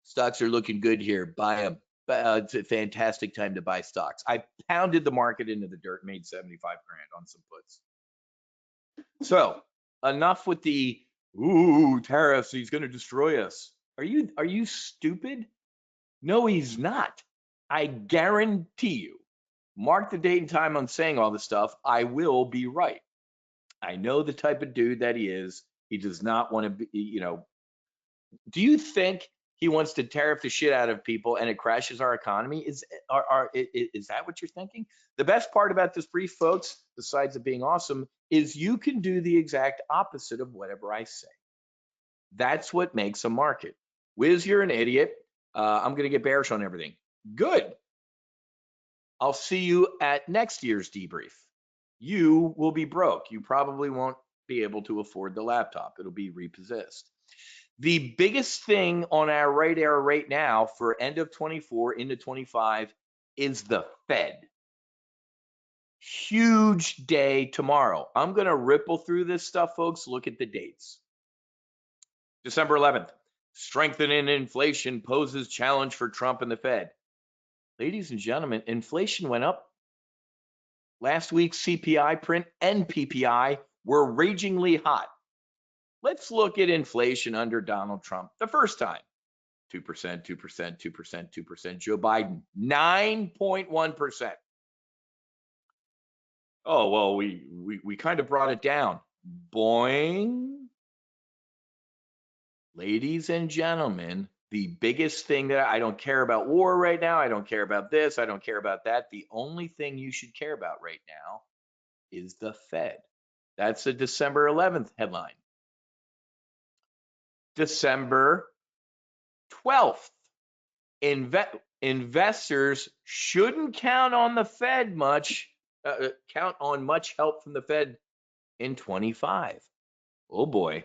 Stocks are looking good here, buy them. It's a fantastic time to buy stocks. I pounded the market into the dirt, made 75 grand on some puts. So enough with the tariffs, he's going to destroy us. Are you stupid? No, he's not. I guarantee you, mark the date and time I'm saying all this stuff, I will be right. I know the type of dude that he is. He does not want to be, do you think he wants to tariff the shit out of people and it crashes our economy? Is that what you're thinking? The best part about this brief, folks, besides it being awesome, is you can do the exact opposite of whatever I say. That's what makes a market. Wiz, you're an idiot. I'm going to get bearish on everything. Good. I'll see you at next year's debrief. you will be broke. You probably won't be able to afford the laptop. It'll be repossessed. The biggest thing on our radar right now for end of 24 into 25 is the Fed. Huge day tomorrow. I'm going to ripple through this stuff, folks. Look at the dates. December 11th, strengthening inflation poses challenge for Trump and the Fed. Ladies and gentlemen, inflation went up. Last week's CPI print and PPI were ragingly hot. Let's look at inflation under Donald Trump the first time. 2%, 2%, 2%, 2%. Joe Biden, 9.1%. Oh, well, we kind of brought it down. Boing. Ladies and gentlemen, the biggest thing that I don't care about war right now. I don't care about this. I don't care about that. The only thing you should care about right now is the Fed. That's a December 11th headline. December 12th. Investors shouldn't count on the Fed much, count on much help from the Fed in 25. Oh boy.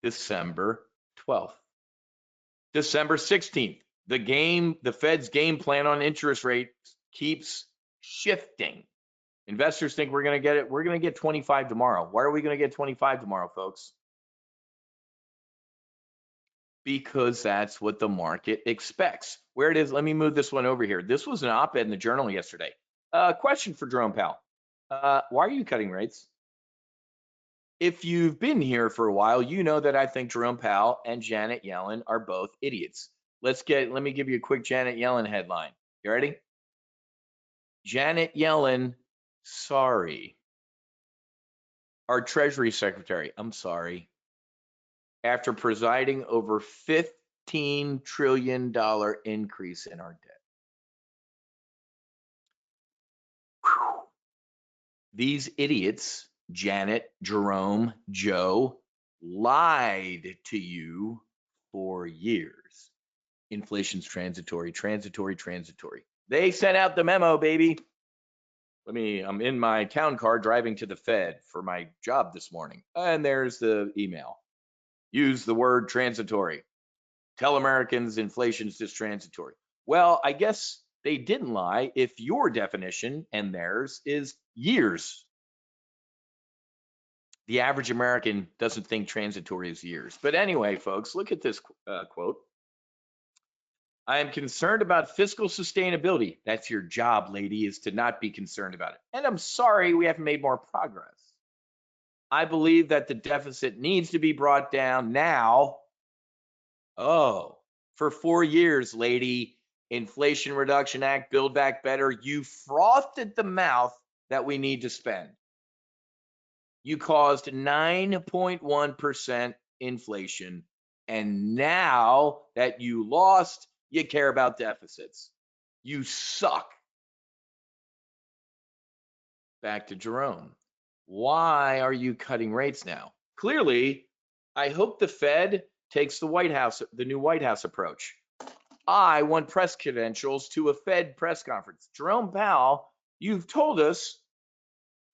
December 12th. December 16th. The Fed's game plan on interest rates keeps shifting. Investors think we're going to get it. We're going to get 25 tomorrow. Why are we going to get 25 tomorrow, folks? Because that's what the market expects. Where it is, let me move this one over here. This was an op-ed in the Journal yesterday. Question for Jerome Powell. Why are you cutting rates? If you've been here for a while, you know that I think Jerome Powell and Janet Yellen are both idiots. Let me give you a quick Janet Yellen headline. You ready? Janet Yellen, sorry. Our Treasury Secretary, I'm sorry. After presiding over $15 trillion increase in our debt. Whew. These idiots, Janet, Jerome, Joe, lied to you for years. Inflation's transitory, transitory, transitory. They sent out the memo, baby. I'm in my town car driving to the Fed for my job this morning. And there's the email. Use the word transitory. Tell Americans inflation's just transitory. Well, I guess they didn't lie if your definition and theirs is years. The average American doesn't think transitory is years. But anyway, folks, look at this quote. I am concerned about fiscal sustainability. That's your job, lady, is to not be concerned about it. And I'm sorry we haven't made more progress. I believe that the deficit needs to be brought down now. Oh, for 4 years, lady, Inflation Reduction Act, Build Back Better, you frothed at the mouth that we need to spend. You caused 9.1% inflation. And now that you lost, you care about deficits. You suck. Back to Jerome. Why are you cutting rates now? Clearly, I hope the Fed takes the new White House approach. I want press credentials to a Fed press conference. Jerome Powell, you've told us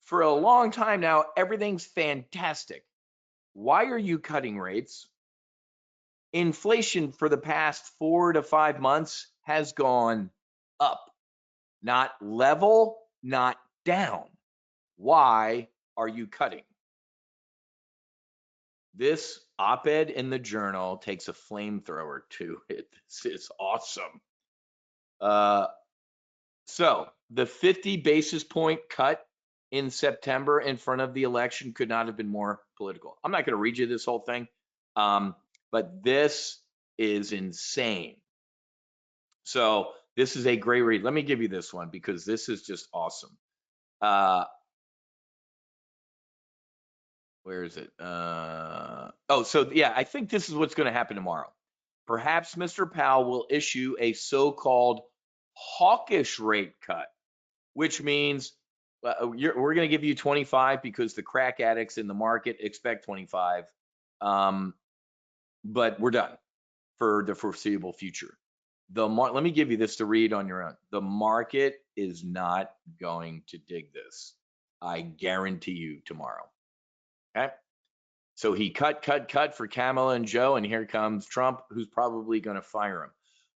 for a long time now, everything's fantastic. Why are you cutting rates? Inflation for the past 4 to 5 months has gone up, not level, not down. Why are you cutting? This op-ed in the Journal takes a flamethrower to it. This is awesome. So the 50 basis point cut in September in front of the election could not have been more political. I'm not going to read you this whole thing, but this is insane. So this is a great read. Let me give you this one because this is just awesome. Where is it? I think this is what's going to happen tomorrow. Perhaps Mr. Powell will issue a so-called hawkish rate cut, which means we're going to give you 25 because the crack addicts in the market expect 25. But we're done for the foreseeable future. Let me give you this to read on your own. The market is not going to dig this. I guarantee you tomorrow. Okay. So he cut for Kamala and Joe, and here comes Trump, who's probably going to fire him.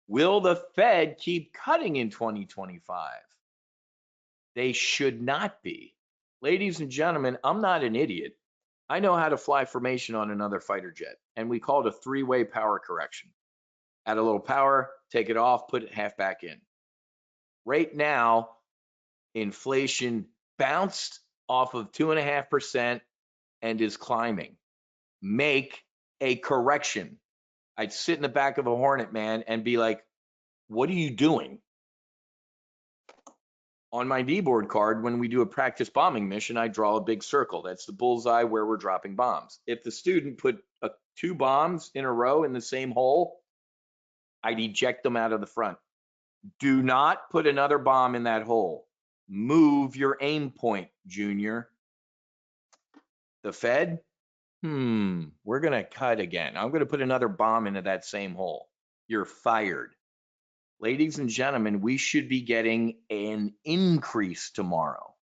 Will the Fed keep cutting in 2025? They should not be. Ladies and gentlemen, I'm not an idiot. I know how to fly formation on another fighter jet, and we call it a three-way power correction. Add a little power, take it off, put it half back in. Right now, inflation bounced off of 2.5% and is climbing. Make a correction. I'd sit in the back of a Hornet, man, and be like, what are you doing? On my D-board card, when we do a practice bombing mission, I draw a big circle. That's the bullseye where we're dropping bombs. If the student put 2 bombs in a row in the same hole, I'd eject them out of the front. Do not put another bomb in that hole. Move your aim point, Junior. The Fed, we're going to cut again. I'm going to put another bomb into that same hole. You're fired. Ladies and gentlemen, we should be getting an increase tomorrow.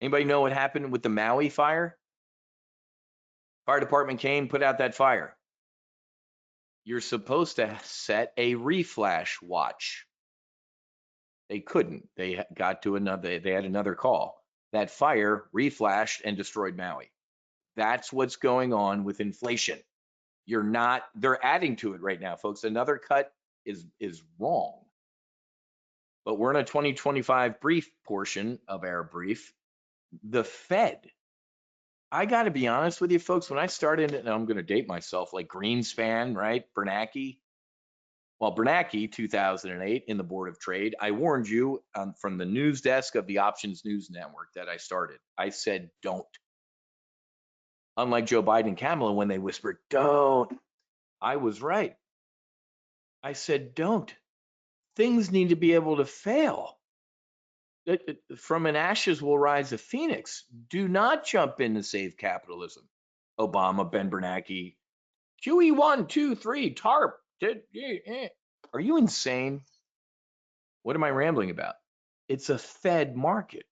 Anybody know what happened with the Maui fire? Fire department came, put out that fire. You're supposed to set a reflash watch. They couldn't. They got to another, they had another call. That fire reflashed and destroyed Maui. That's what's going on with inflation. They're adding to it right now, folks. Another cut is wrong. But we're in a 2025 brief portion of our brief. The Fed. I got to be honest with you, folks. When I started, and I'm going to date myself, like Greenspan, right? Bernanke. Well, Bernanke, 2008, in the Board of Trade, I warned you from the news desk of the Options News Network that I started. I said, don't. Unlike Joe Biden and Kamala, when they whispered, don't, I was right. I said, don't. Things need to be able to fail. From an ashes will rise a phoenix. Do not jump in to save capitalism. Obama, Ben Bernanke, QE 1, 2, 3, TARP. Are you insane? What am I rambling about? It's a Fed market.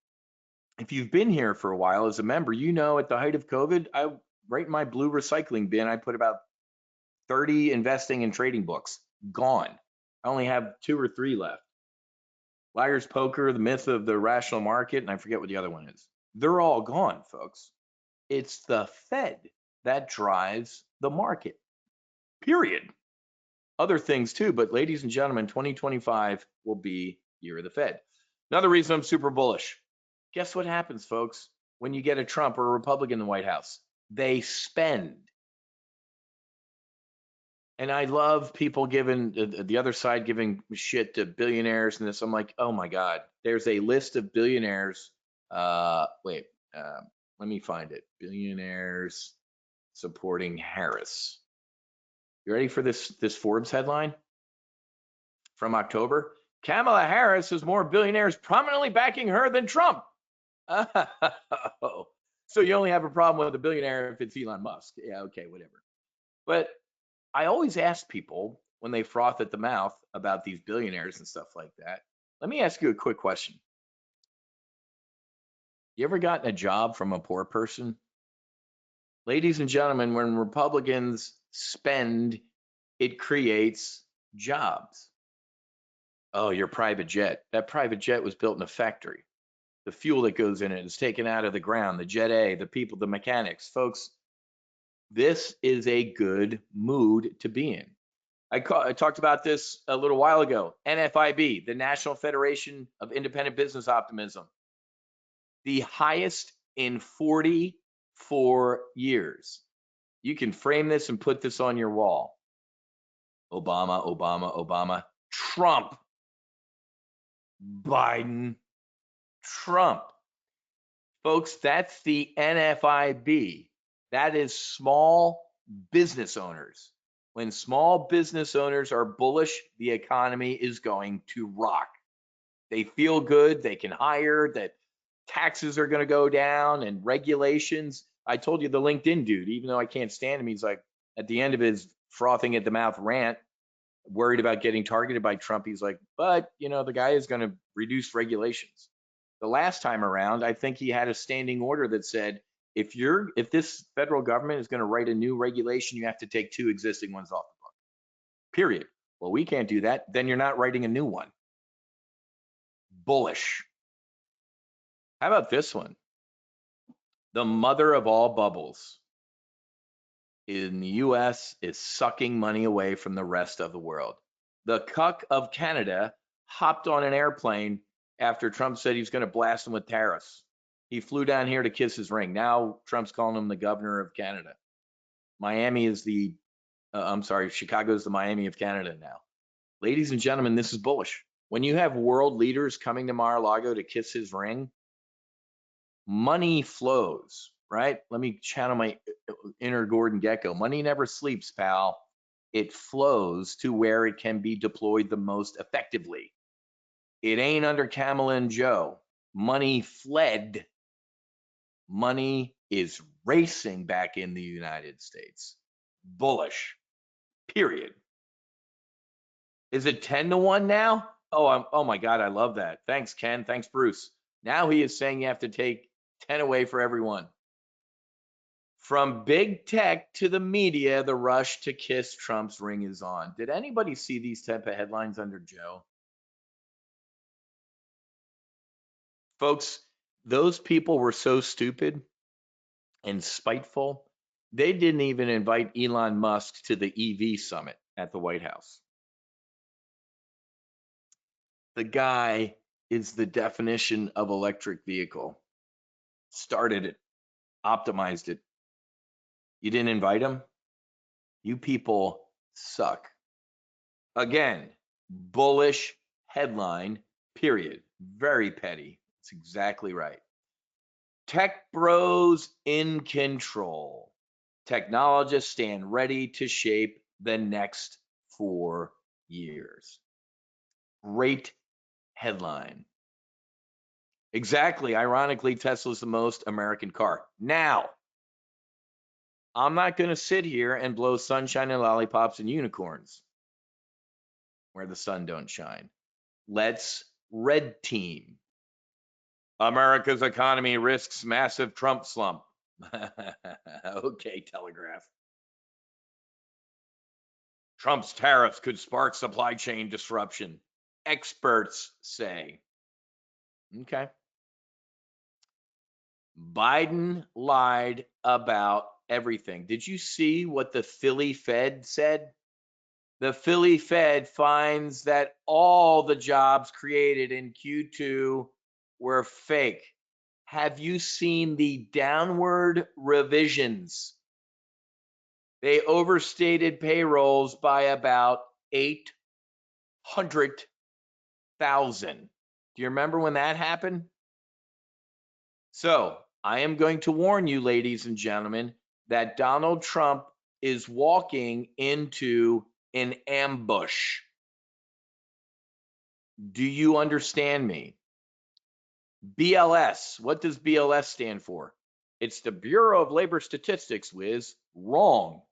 If you've been here for a while as a member, you know at the height of COVID, right in my blue recycling bin, I put about 30 investing and trading books. Gone. I only have 2 or 3 left. Liar's Poker, The Myth of the Rational Market, and I forget what the other one is. They're all gone, folks. It's the Fed that drives the market, period. Other things too, but ladies and gentlemen, 2025 will be year of the Fed. Another reason I'm super bullish. Guess what happens, folks, when you get a Trump or a Republican in the White House? They spend. And I love people giving the other side giving shit to billionaires and this. I'm like, oh my God, there's a list of billionaires. Let me find it. Billionaires supporting Harris. You ready for this Forbes headline from October? Kamala Harris has more billionaires prominently backing her than Trump. Oh, so you only have a problem with a billionaire if it's Elon Musk. Yeah, okay, whatever. But I always ask people when they froth at the mouth about these billionaires and stuff like that. Let me ask you a quick question. You ever gotten a job from a poor person? Ladies and gentlemen, when Republicans spend, it creates jobs. Oh, your private jet. That private jet was built in a factory. The fuel that goes in it is taken out of the ground, the Jet A, the people, the mechanics. Folks, this is a good mood to be in. I talked about this a little while ago. NFIB, the National Federation of Independent Business Optimism, the highest in 44 years. You can frame this and put this on your wall. Obama, Obama, Obama, Trump, Biden, Trump. Folks, that's the NFIB. That is small business owners. When small business owners are bullish, the economy is going to rock. They feel good, they can hire, that taxes are going to go down and regulations. I told you the LinkedIn dude, even though I can't stand him, he's like, at the end of his frothing at the mouth rant, worried about getting targeted by Trump. He's like, but you know, the guy is going to reduce regulations. The last time around, I think he had a standing order that said, if this federal government is going to write a new regulation, you have to take 2 existing ones off the book. Period. Well, we can't do that. Then you're not writing a new one. Bullish. How about this one? The mother of all bubbles in the US is sucking money away from the rest of the world. The cuck of Canada hopped on an airplane after Trump said he was going to blast him with tariffs. He flew down here to kiss his ring. Now Trump's calling him the governor of Canada. Miami is the, Chicago is the Miami of Canada now. Ladies and gentlemen, this is bullish. When you have world leaders coming to Mar-a-Lago to kiss his ring, money flows, right? Let me channel my inner Gordon Gekko. Money never sleeps, pal. It flows to where it can be deployed the most effectively. It ain't under Kamala and Joe. Money fled. Money is racing back in the United States. Bullish, period. Is it 10-1 now? Oh my God, I love that. Thanks, Ken. Thanks, Bruce. Now he is saying you have to take 10 away for everyone. From big tech to the media, the rush to kiss Trump's ring is on. Did anybody see these type of headlines under Joe? Folks, those people were so stupid and spiteful, they didn't even invite Elon Musk to the EV summit at the White House. The guy is the definition of electric vehicle. Started it, optimized it. You didn't invite him? You people suck. Again, bullish headline, period. Very petty. That's exactly right. Tech bros in control. Technologists stand ready to shape the next 4 years. Great headline. Exactly. Ironically, Tesla's the most American car. Now, I'm not going to sit here and blow sunshine and lollipops and unicorns where the sun don't shine. Let's red team. America's economy risks massive Trump slump. Okay, Telegraph. Trump's tariffs could spark supply chain disruption. Experts say. Okay. Biden lied about everything. Did you see what the Philly Fed said? The Philly Fed finds that all the jobs created in Q2 were fake. Have you seen the downward revisions? They overstated payrolls by about 800,000. Do you remember when that happened? So I am going to warn you, ladies and gentlemen, that Donald Trump is walking into an ambush. Do you understand me? BLS, what does BLS stand for? It's the Bureau of Labor Statistics, Wiz. Wrong.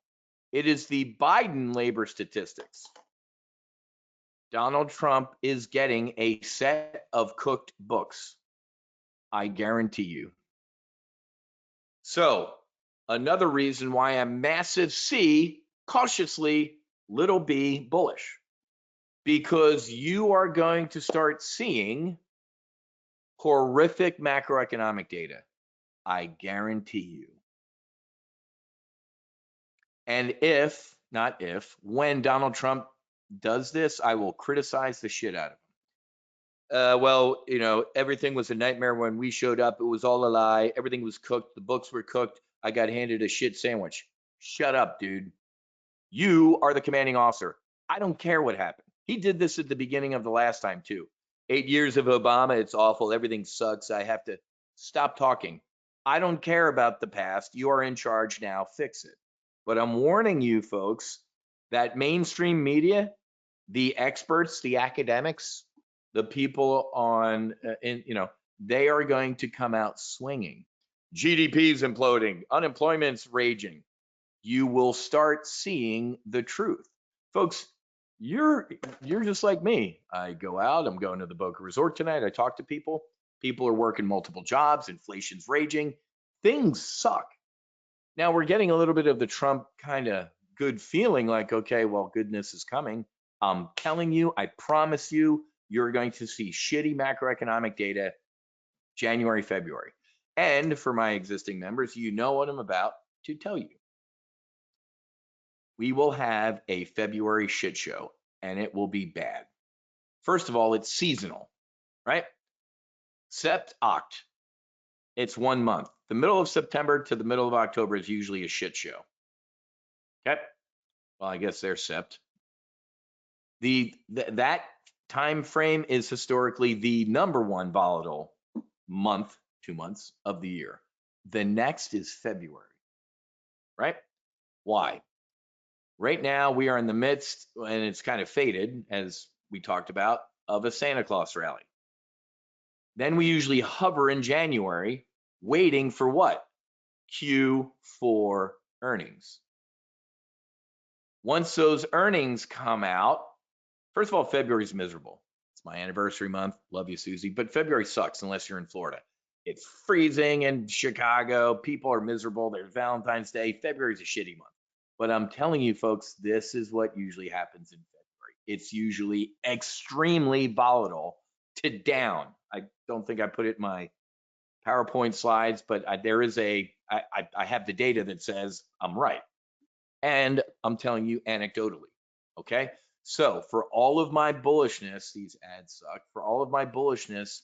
It is the Biden labor statistics. Donald Trump is getting a set of cooked books. I guarantee you. So, another reason why I'm massive C, cautiously little b bullish. Because you are going to start seeing horrific macroeconomic data. I guarantee you. And when Donald Trump does this, I will criticize the shit out of him. Well, you know, everything was a nightmare when we showed up. It was all a lie. Everything was cooked. The books were cooked. I got handed a shit sandwich. Shut up, dude. You are the commanding officer. I don't care what happened. He did this at the beginning of the last time too. 8 years of Obama, it's awful. Everything sucks. I have to stop talking. I don't care about the past. You are in charge now. Fix it. But I'm warning you folks that mainstream media, the experts, the academics, the people on, they are going to come out swinging. GDP's imploding, unemployment's raging. You will start seeing the truth. Folks, you're just like me. I go out, I'm going to the Boca Resort tonight. I talk to people. People are working multiple jobs, inflation's raging, things suck. Now we're getting a little bit of the Trump kind of good feeling, like, okay, well, goodness is coming. I'm telling you, I promise you, you're going to see shitty macroeconomic data January, February. And for my existing members, you know what I'm about to tell you. We will have a February shit show, and it will be bad. First of all, it's seasonal, right? Sept, Oct. It's 1 month. The middle of September to the middle of October is usually a shit show. Okay. Well, I guess they're Sept. That time frame is historically the #1 volatile month, 2 months of the year. The next is February, right? Why? Right now we are in the midst, and it's kind of faded, as we talked about, of a Santa Claus rally. Then we usually hover in January, waiting for what? Q4 earnings. Once those earnings come out, first of all, February is miserable. It's my anniversary month. Love you, Susie. But February sucks unless you're in Florida. It's freezing in Chicago. People are miserable. There's Valentine's Day. February's a shitty month. But I'm telling you, folks, this is what usually happens in February. It's usually extremely volatile to down. I don't think I put it in my PowerPoint slides, but I have the data that says I'm right. And I'm telling you anecdotally, okay? So for all of my bullishness, these ads suck. For all of my bullishness,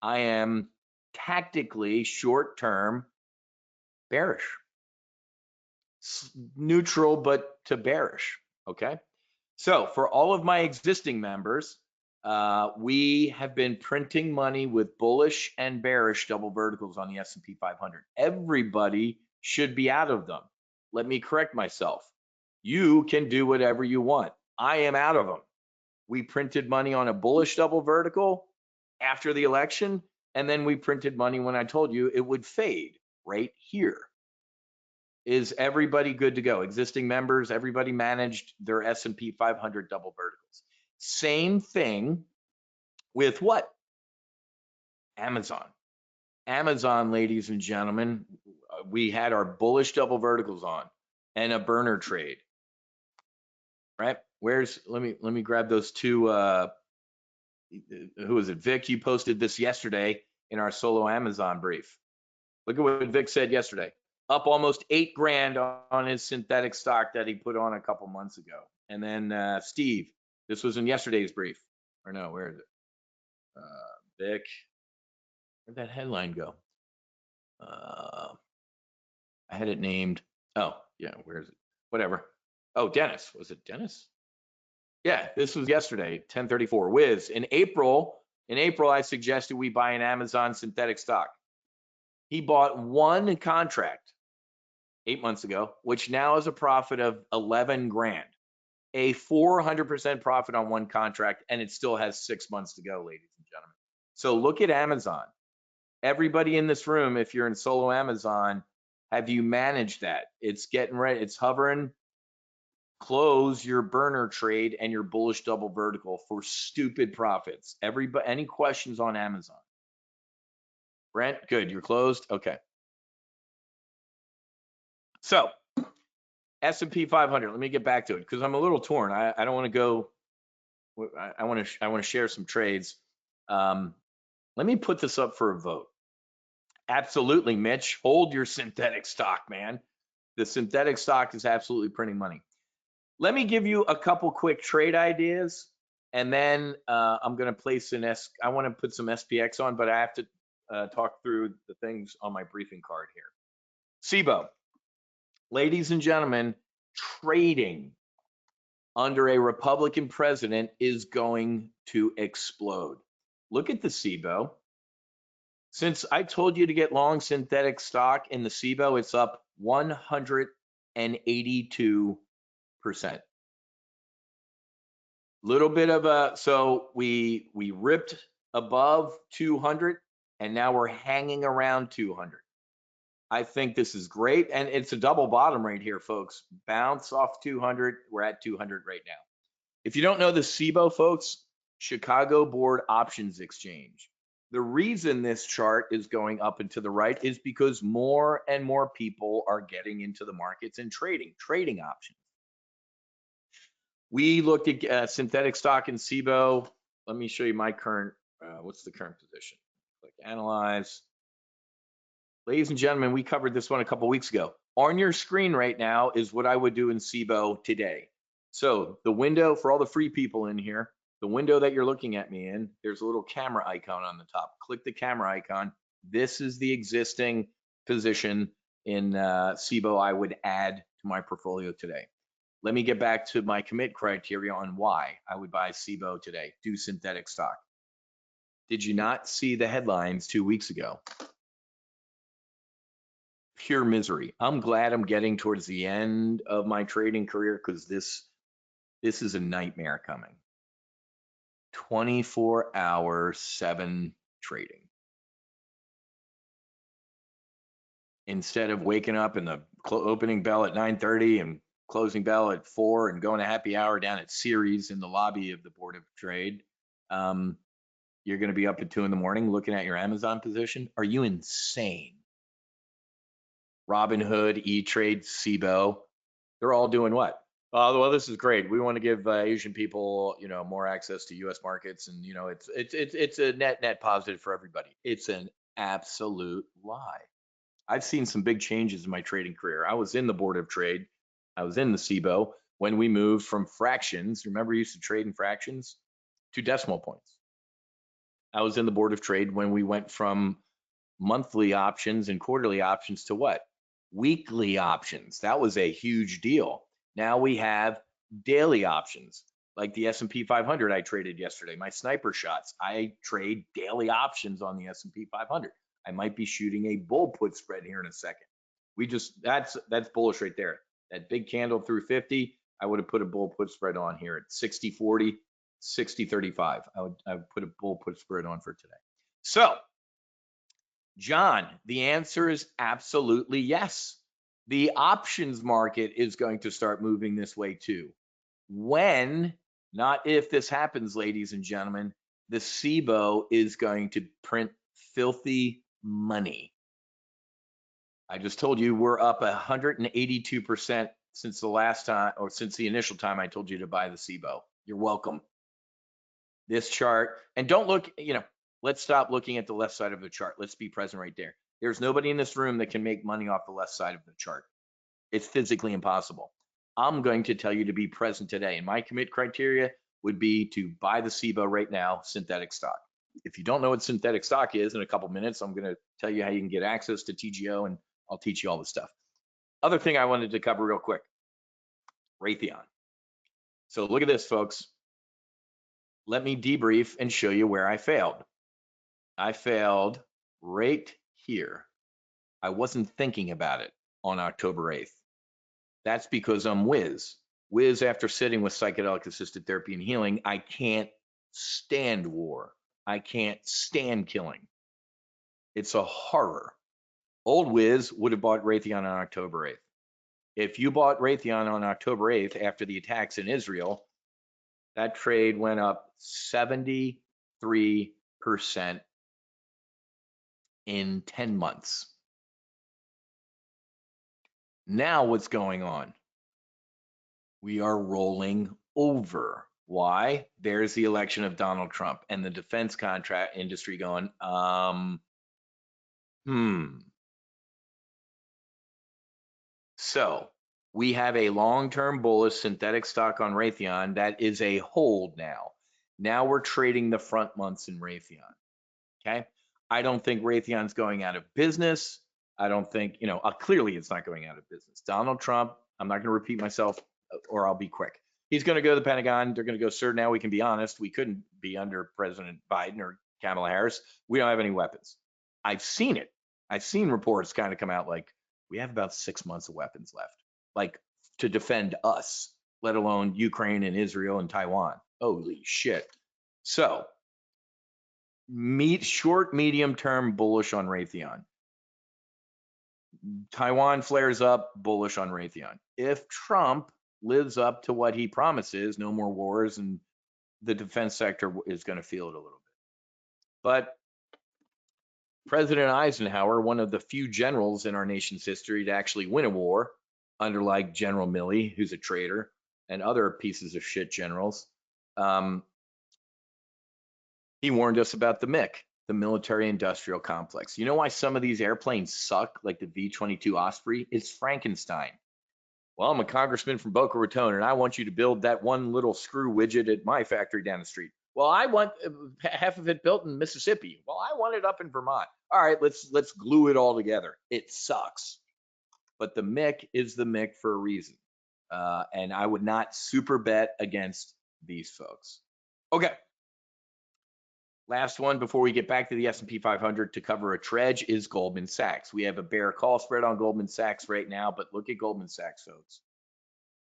I am tactically short-term bearish. Neutral, but to bearish, okay? So for all of my existing members, we have been printing money with bullish and bearish double verticals on the S&P 500. Everybody should be out of them. Let me correct myself. You can do whatever you want. I am out of them. We printed money on a bullish double vertical after the election, and then we printed money when I told you it would fade right here. Is everybody good to go? Existing members, everybody managed their S&P 500 double verticals. Same thing with what? Amazon. Amazon, ladies and gentlemen, we had our bullish double verticals on and a burner trade. Right? Let me grab those two. Who is it? Vic, you posted this yesterday in our solo Amazon brief. Look at what Vic said yesterday. Up almost 8 grand on his synthetic stock that he put on a couple months ago. And then Steve, this was in yesterday's brief. Or no, where is it? Vic, where'd that headline go? I had it named. Oh, yeah, where is it? Whatever. Oh, Dennis. Was it Dennis? Yeah, this was yesterday, 1034. Wiz, in April, I suggested we buy an Amazon synthetic stock. He bought one contract 8 months ago, which now is a profit of 11 grand, a 400% profit on one contract, and it still has 6 months to go, ladies and gentlemen. So look at Amazon. Everybody in this room, if you're in solo Amazon, have you managed that? It's getting ready, it's hovering. Close your burner trade and your bullish double vertical for stupid profits. Any questions on Amazon? Brent, good, you're closed, okay. So S&P 500, let me get back to it because I'm a little torn. I don't want to go, I want to share some trades. Let me put this up for a vote. Absolutely, Mitch, hold your synthetic stock, man. The synthetic stock is absolutely printing money. Let me give you a couple quick trade ideas, and then I'm going to place I want to put some SPX on, but I have to talk through the things on my briefing card here. SIBO, ladies and gentlemen, trading under a Republican president is going to explode. Look at the SIBO. Since I told you to get long synthetic stock in the SIBO, it's up 182%. Little bit of a, so we ripped above 200 and now we're hanging around 200. I think this is great, and it's a double bottom right here, folks. Bounce off 200, we're at 200 right now. If you don't know the SIBO, folks, Chicago Board Options Exchange. The reason this chart is going up and to the right is because more and more people are getting into the markets and trading options. We looked at synthetic stock and SIBO. Let me show you my current, what's the current position? Click analyze. Ladies and gentlemen, we covered this one a couple weeks ago. On your screen right now is what I would do in SIBO today. So the window, for all the free people in here, the window that you're looking at me in, there's a little camera icon on the top. Click the camera icon. This is the existing position in SIBO I would add to my portfolio today. Let me get back to my commit criteria on why I would buy SIBO today, do synthetic stock. Did you not see the headlines 2 weeks ago? Pure misery. I'm glad I'm getting towards the end of my trading career because this is a nightmare coming. 24-hour 7 trading. Instead of waking up in the opening bell at 9:30 and closing bell at 4 and going to happy hour down at Ceres in the lobby of the Board of Trade, you're going to be up at 2 in the morning looking at your Amazon position. Are you insane? Robinhood, E-Trade, SIBO, they're all doing what? Well, this is great. We want to give Asian people, more access to U.S. markets, and it's a net positive for everybody. It's an absolute lie. I've seen some big changes in my trading career. I was in the Board of Trade. I was in the SIBO when we moved from fractions. Remember, we used to trade in fractions to decimal points. I was in the Board of Trade when we went from monthly options and quarterly options to what? Weekly options. That was a huge deal. Now we have daily options, like the S&P 500 I traded yesterday. My sniper shots, I trade daily options on the S&P 500. I might be shooting a bull put spread here in a second. That's bullish right there. That big candle through 50, I would have put a bull put spread on here at 60-40, 60-35. I would put a bull put spread on for today. So, John, the answer is absolutely yes. The options market is going to start moving this way too. When, not if this happens, ladies and gentlemen, the SIBO is going to print filthy money. I just told you we're up 182% since the last time, or since the initial time I told you to buy the SIBO. You're welcome. This chart, and don't look, let's stop looking at the left side of the chart. Let's be present right there. There's nobody in this room that can make money off the left side of the chart. It's physically impossible. I'm going to tell you to be present today. And my commit criteria would be to buy the SIBO right now, synthetic stock. If you don't know what synthetic stock is, in a couple minutes, I'm going to tell you how you can get access to TGO, and I'll teach you all the stuff. Other thing I wanted to cover real quick, Raytheon. So look at this, folks. Let me debrief and show you where I failed. I failed right here. I wasn't thinking about it on October 8th. That's because I'm whiz. Whiz, after sitting with psychedelic assisted therapy and healing, I can't stand war. I can't stand killing. It's a horror. Old whiz would have bought Raytheon on October 8th. If you bought Raytheon on October 8th after the attacks in Israel, that trade went up 73% in 10 months. Now what's going on? We are rolling over. Why? There's the election of Donald Trump and the defense contract industry going, So we have a long-term bullish synthetic stock on Raytheon that is a hold now. Now we're trading the front months in Raytheon, okay? I don't think Raytheon's going out of business. I don't think, clearly it's not going out of business. Donald Trump, I'm not going to repeat myself, or I'll be quick. He's going to go to the Pentagon. They're going to go, sir, now we can be honest. We couldn't be under President Biden or Kamala Harris. We don't have any weapons. I've seen it. I've seen reports kind of come out like, we have about 6 months of weapons left, like to defend us, let alone Ukraine and Israel and Taiwan. Holy shit. So, short, medium term bullish on Raytheon. Taiwan flares up, bullish on Raytheon. If Trump lives up to what he promises, no more wars, and the defense sector is going to feel it a little bit. But President Eisenhower, one of the few generals in our nation's history to actually win a war, unlike General Milley, who's a traitor, and other pieces of shit generals, he warned us about the MIC, the military-industrial complex. You know why some of these airplanes suck, like the V-22 Osprey? It's Frankenstein. Well, I'm a congressman from Boca Raton, and I want you to build that one little screw widget at my factory down the street. Well, I want half of it built in Mississippi. Well, I want it up in Vermont. All right, let's glue it all together. It sucks, but the MIC is the MIC for a reason, and I would not super bet against these folks. Okay. Last one before we get back to the S&P 500 to cover a trudge is Goldman Sachs. We have a bear call spread on Goldman Sachs right now, but look at Goldman Sachs, folks.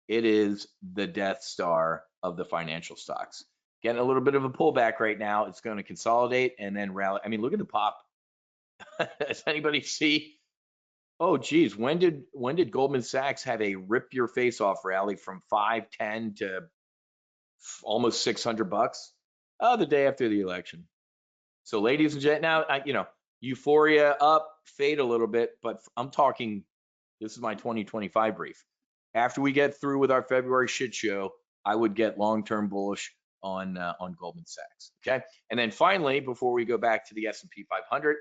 It is the Death Star of the financial stocks. Getting a little bit of a pullback right now. It's going to consolidate and then rally. I mean, look at the pop. Does anybody see? Oh, geez, when did Goldman Sachs have a rip your face off rally from 510 to almost $600? Oh, the day after the election. So, ladies and gentlemen, now euphoria up, fade a little bit, but I'm talking. This is my 2025 brief. After we get through with our February shit show, I would get long-term bullish on Goldman Sachs. Okay, and then finally, before we go back to the S&P 500,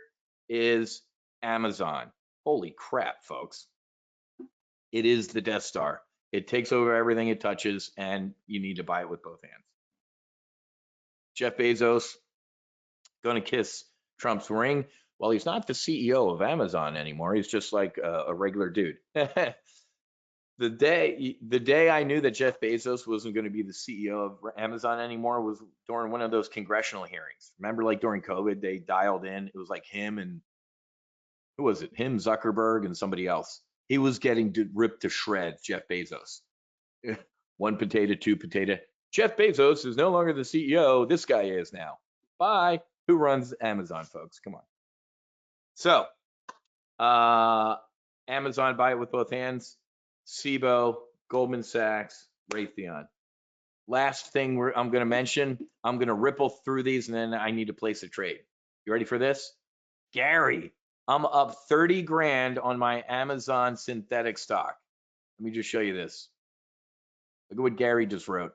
is Amazon. Holy crap, folks! It is the Death Star. It takes over everything it touches, and you need to buy it with both hands. Jeff Bezos going to kiss Trump's ring. Well, he's not the CEO of Amazon anymore. He's just like a regular dude. The day I knew that Jeff Bezos wasn't going to be the CEO of Amazon anymore was during one of those congressional hearings. Remember, like during COVID, they dialed in. It was like him and who was it? Him, Zuckerberg, and somebody else. He was getting ripped to shreds, Jeff Bezos. One potato, two potato. Jeff Bezos is no longer the CEO. This guy is now. Bye. Who runs Amazon, folks? Come on. So, Amazon, buy it with both hands. SIBO, Goldman Sachs, Raytheon. Last thing I'm going to mention, I'm going to ripple through these, and then I need to place a trade. You ready for this? Gary, I'm up 30 grand on my Amazon synthetic stock. Let me just show you this. Look at what Gary just wrote.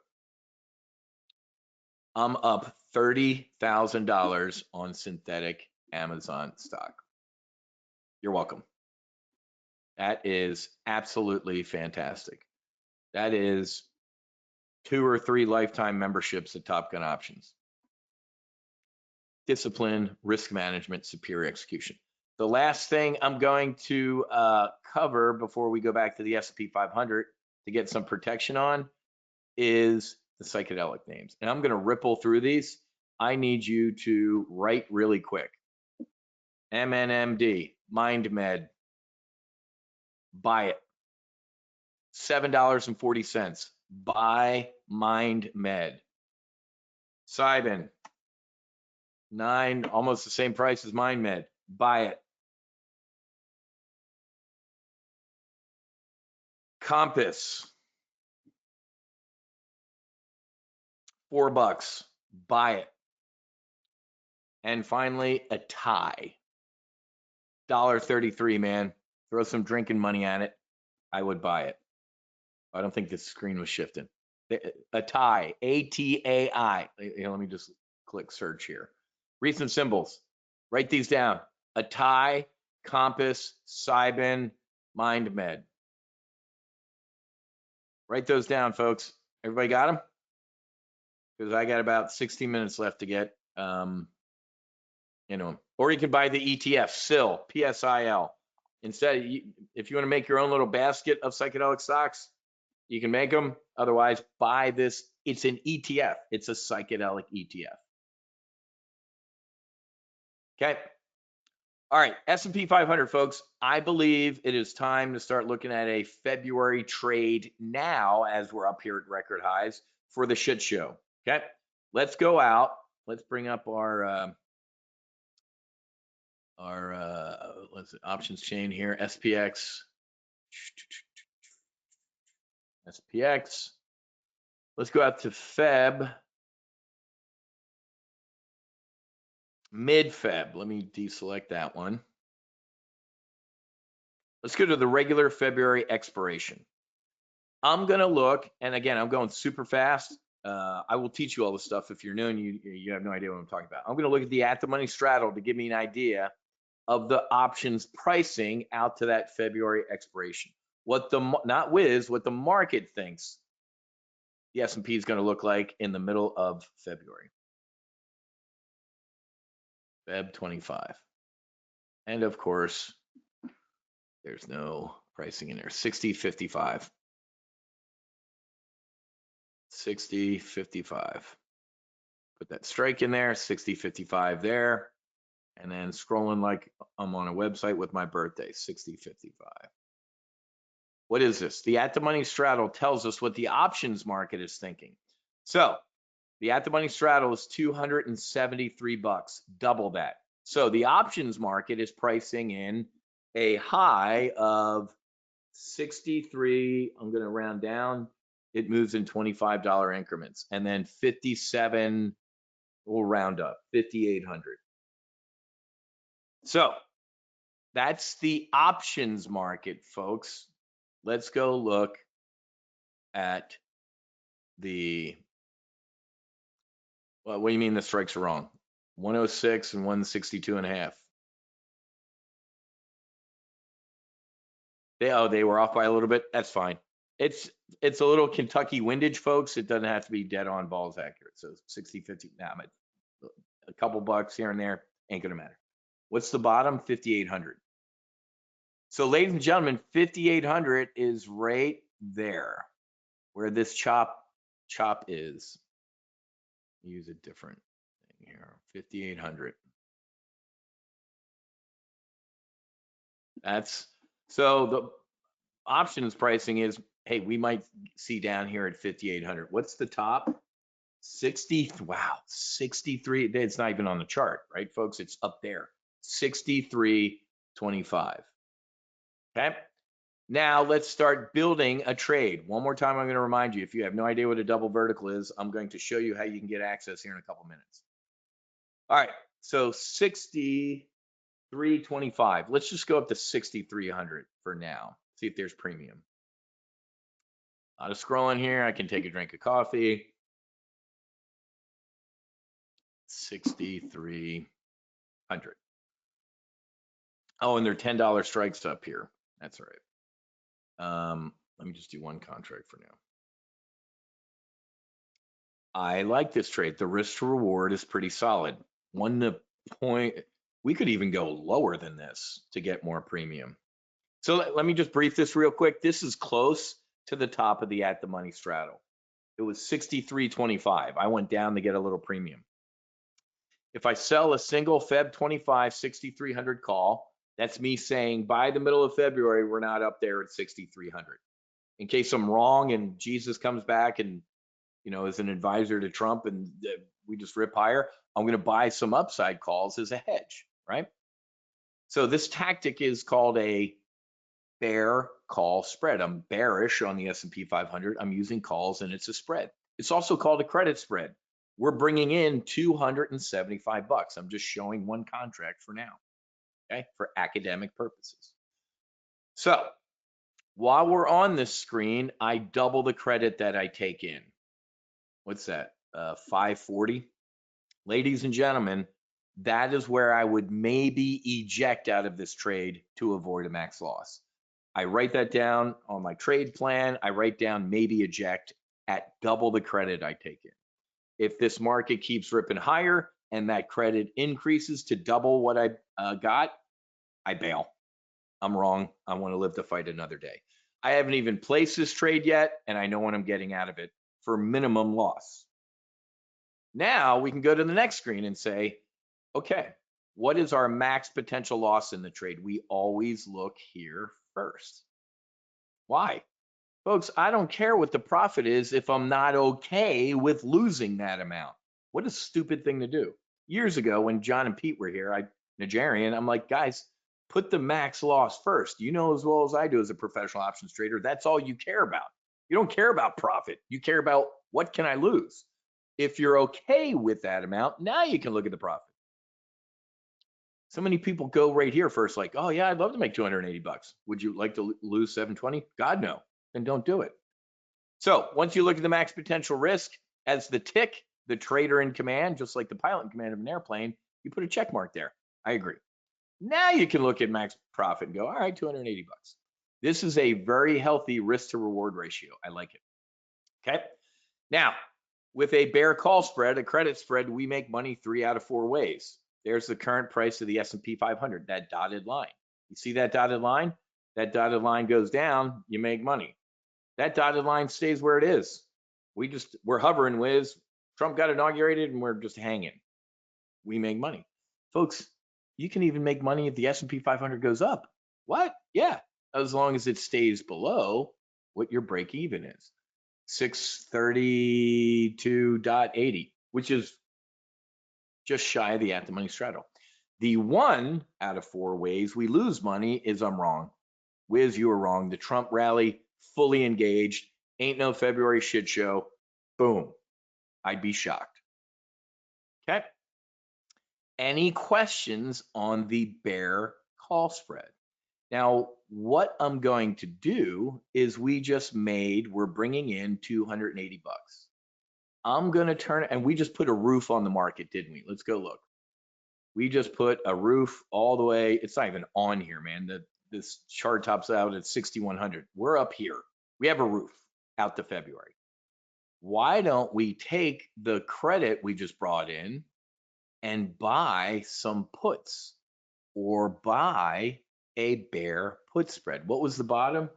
I'm up $30,000 on synthetic Amazon stock. You're welcome. That is absolutely fantastic. That is 2 or 3 lifetime memberships at Top Gun Options. Discipline, risk management, superior execution. The last thing I'm going to cover before we go back to the S&P 500 to get some protection on is the psychedelic names. And I'm going to ripple through these. I need you to write really quick. MNMD, MindMed, buy it. $7.40. Buy MindMed. Cybin, $9, almost the same price as MindMed. Buy it. Compass, $4. Buy it. And finally, a tie. $1.33, man. Throw some drinking money at it. I would buy it. I don't think this screen was shifting. A tie, A-T-A-I. Let me just click search here. Recent symbols. Write these down. A tie, Compass, Cybin, MindMed. Write those down, folks. Everybody got them? Because I got about 60 minutes left to get, or you can buy the ETF, SIL, P-S-I-L. Instead, if you want to make your own little basket of psychedelic stocks, you can make them. Otherwise, buy this. It's an ETF. It's a psychedelic ETF. Okay. All right, S&P 500, folks. I believe it is time to start looking at a February trade now as we're up here at record highs for the shit show. Okay, let's go out. Let's bring up our options chain here, SPX. SPX. Let's go out to Feb. Mid-Feb. Let me deselect that one. Let's go to the regular February expiration. I'm going to look, and again, I'm going super fast. I will teach you all this stuff if you're new and you have no idea what I'm talking about. I'm going to look at the at-the-money straddle to give me an idea of the options pricing out to that February expiration. What the, not Wiz, what the market thinks the S&P is going to look like in the middle of February. Feb 25. And of course, there's no pricing in there. 60.55. 60.55. Put that strike in there, 60.55 there. And then scrolling like I'm on a website with my birthday, 60.55. What is this? The at-the-money straddle tells us what the options market is thinking. So the at-the-money straddle is $273, double that. So the options market is pricing in a high of 63. I'm going to round down. It moves in $25 increments, and then 57. We'll round up 5,800. So that's the options market, folks. Let's go look at the, well, what do you mean the strikes are wrong? 106 and 162.5. They were off by a little bit. That's fine. It's a little Kentucky windage, folks. It doesn't have to be dead on balls accurate. So 60.50. Nah, a couple bucks here and there ain't gonna matter. What's the bottom? 5,800. So ladies and gentlemen, 5,800 is right there where this chop is. Use a different thing here. 5,800. That's, so the options pricing is, hey, we might see down here at 5,800. What's the top? 60. Wow, 63. It's not even on the chart, right, folks? It's up there. 63.25. Okay. Now let's start building a trade. One more time, I'm going to remind you, if you have no idea what a double vertical is, I'm going to show you how you can get access here in a couple minutes. All right, so 63.25. Let's just go up to 6,300 for now. See if there's premium. A lot of scrolling here. I can take a drink of coffee. 6,300. Oh, and they're $10 strikes up here. That's all right. Let me just do one contract for now. I like this trade. The risk to reward is pretty solid. We could even go lower than this to get more premium. So let me just brief this real quick. This is close to the top of the at-the-money straddle. It was 63.25. I went down to get a little premium. If I sell a single Feb 25 6,300 call, that's me saying by the middle of February, we're not up there at 6,300. In case I'm wrong and Jesus comes back and, is an advisor to Trump and we just rip higher, I'm going to buy some upside calls as a hedge, right? So this tactic is called a bear call spread. I'm bearish on the S&P 500. I'm using calls and it's a spread. It's also called a credit spread. We're bringing in $275. I'm just showing one contract for now, okay, for academic purposes. So while we're on this screen, I double the credit that I take in. What's that? 540. Ladies and gentlemen, that is where I would maybe eject out of this trade to avoid a max loss. I write that down on my trade plan. I write down maybe eject at double the credit I take in. If this market keeps ripping higher and that credit increases to double what I got, I bail. I'm wrong. I want to live to fight another day. I haven't even placed this trade yet, and I know when I'm getting out of it for minimum loss. Now we can go to the next screen and say, okay, what is our max potential loss in the trade? We always look here first. Why? Folks, I don't care what the profit is if I'm not okay with losing that amount. What a stupid thing to do. Years ago when John and Pete were here, Nigerian, I'm like, guys, put the max loss first. You know as well as I do as a professional options trader, that's all you care about. You don't care about profit. You care about what can I lose. If you're okay with that amount, now you can look at the profit. So many people go right here first, like, oh yeah, I'd love to make 280 bucks. Would you like to lose 720? God, no. Then don't do it. So once you look at the max potential risk as the tick, the trader in command, just like the pilot in command of an airplane, you put a check mark there. I agree. Now you can look at max profit and go, all right, 280 bucks. This is a very healthy risk to reward ratio. I like it. Okay. Now, with a bear call spread, a credit spread, we make money 3 out of 4 ways. There's the current price of the S&P 500, that dotted line. You see that dotted line? That dotted line goes down, you make money. That dotted line stays where it is. We're hovering, Wiz. Trump got inaugurated and we're just hanging. We make money. Folks, you can even make money if the S&P 500 goes up. What? Yeah, as long as it stays below what your break even is. 632.80, which is just shy of the at the money straddle. The 1 out of 4 ways we lose money is I'm wrong. Wiz, you were wrong. The Trump rally, fully engaged, ain't no February shit show. Boom. I'd be shocked. Okay. Any questions on the bear call spread? Now, what I'm going to do is we're bringing in 280 bucks. I'm going to turn, and we just put a roof on the market, didn't we? Let's go look. We just put a roof all the way. It's not even on here, man. This chart tops out at 6,100. We're up here. We have a roof out to February. Why don't we take the credit we just brought in and buy some puts or buy a bear put spread? What was the bottom?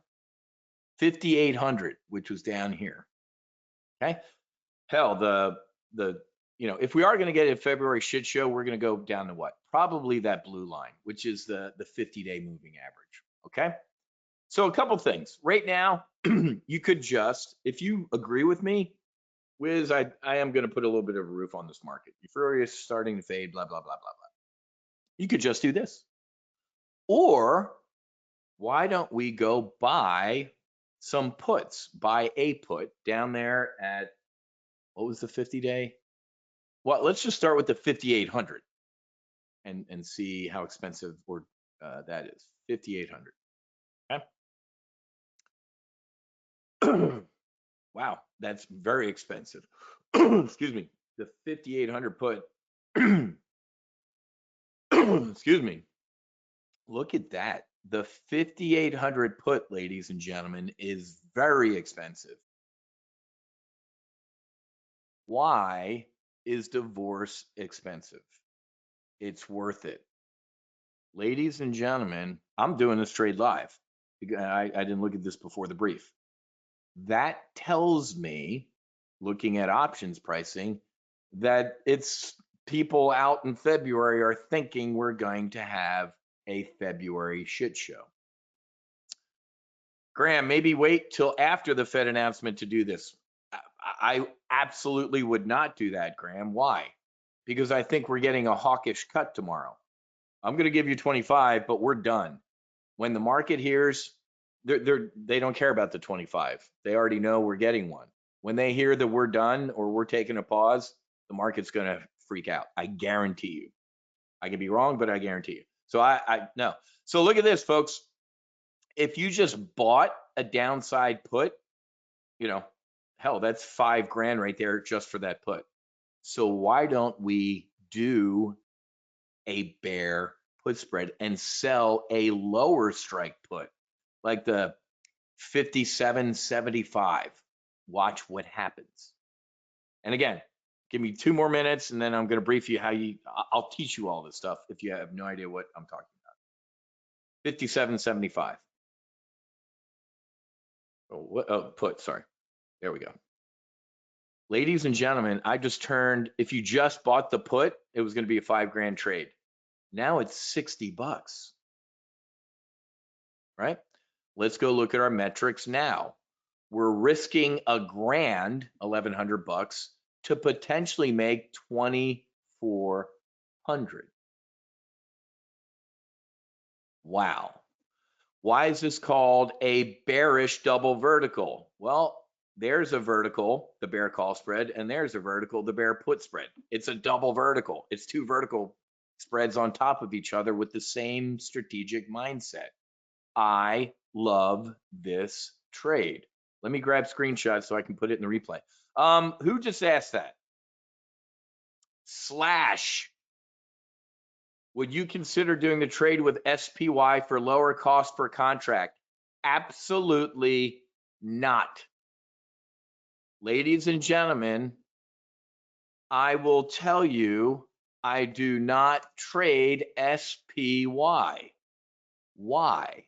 5,800, which was down here. Okay. Hell, if we are going to get a February shit show, we're going to go down to what? Probably that blue line, which is the 50-day moving average. Okay. So a couple things. Right now, you could just, if you agree with me, Wiz, I am going to put a little bit of a roof on this market. Euphoria is starting to fade, blah, blah, blah, blah, blah. You could just do this. Or why don't we go buy some puts, buy a put down there at, what was the 50-day? Well, let's just start with the 5,800 and see how expensive that is. 5,800. Okay. Wow, that's very expensive. Excuse me. The 5,800 put. Excuse me. Look at that. The 5,800 put, ladies and gentlemen, is very expensive. Why is divorce expensive? It's worth it. Ladies and gentlemen, I'm doing this trade live. I didn't look at this before the brief. That tells me, looking at options pricing, that it's people out in February are thinking we're going to have a February shit show. Graham, maybe wait till after the Fed announcement to do this. I absolutely would not do that, Graham. Why? Because I think we're getting a hawkish cut tomorrow. I'm going to give you 25, but we're done. When the market hears, they don't care about the 25. They already know we're getting one. When they hear that we're done or we're taking a pause, the market's going to freak out. I guarantee you. I could be wrong, but I guarantee you. So I no. So look at this, folks. If you just bought a downside put, hell, that's $5,000 right there just for that put. So why don't we do a bear put spread and sell a lower strike put, like the 57.75? Watch what happens. And again, give me 2 more minutes and then I'm going to brief you I'll teach you all this stuff if you have no idea what I'm talking about. 57.75. Put, sorry. There we go. Ladies and gentlemen, I just turned, if you just bought the put, it was going to be a $5,000 trade. Now it's 60 bucks, right? Let's go look at our metrics now. We're risking $1,000, 1,100 bucks, to potentially make 2,400. Wow. Why is this called a bearish double vertical? Well, there's a vertical, the bear call spread, and there's a vertical, the bear put spread. It's a double vertical. It's two vertical spreads on top of each other with the same strategic mindset. I love this trade. Let me grab screenshots so I can put it in the replay. Who just asked that? Slash. Would you consider doing the trade with SPY for lower cost per contract? Absolutely not. Ladies and gentlemen, I will tell you, I do not trade SPY. Why?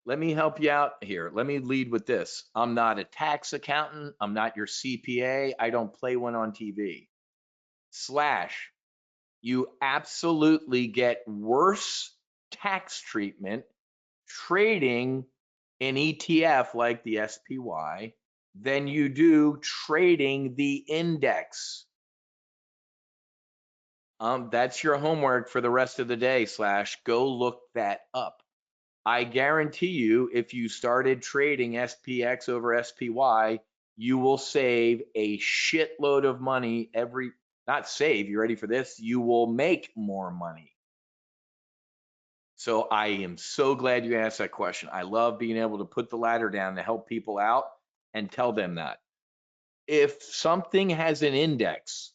Let me help you out here. Let me lead with this. I'm not a tax accountant. I'm not your CPA. I don't play one on TV. Slash, you absolutely get worse tax treatment trading an ETF like the SPY than you do trading the index. That's your homework for the rest of the day, Slash. Go look that up. I guarantee you, if you started trading SPX over SPY, you will save a shitload of money not save, you ready for this? You will make more money. So I am so glad you asked that question. I love being able to put the ladder down to help people out and tell them that. If something has an index,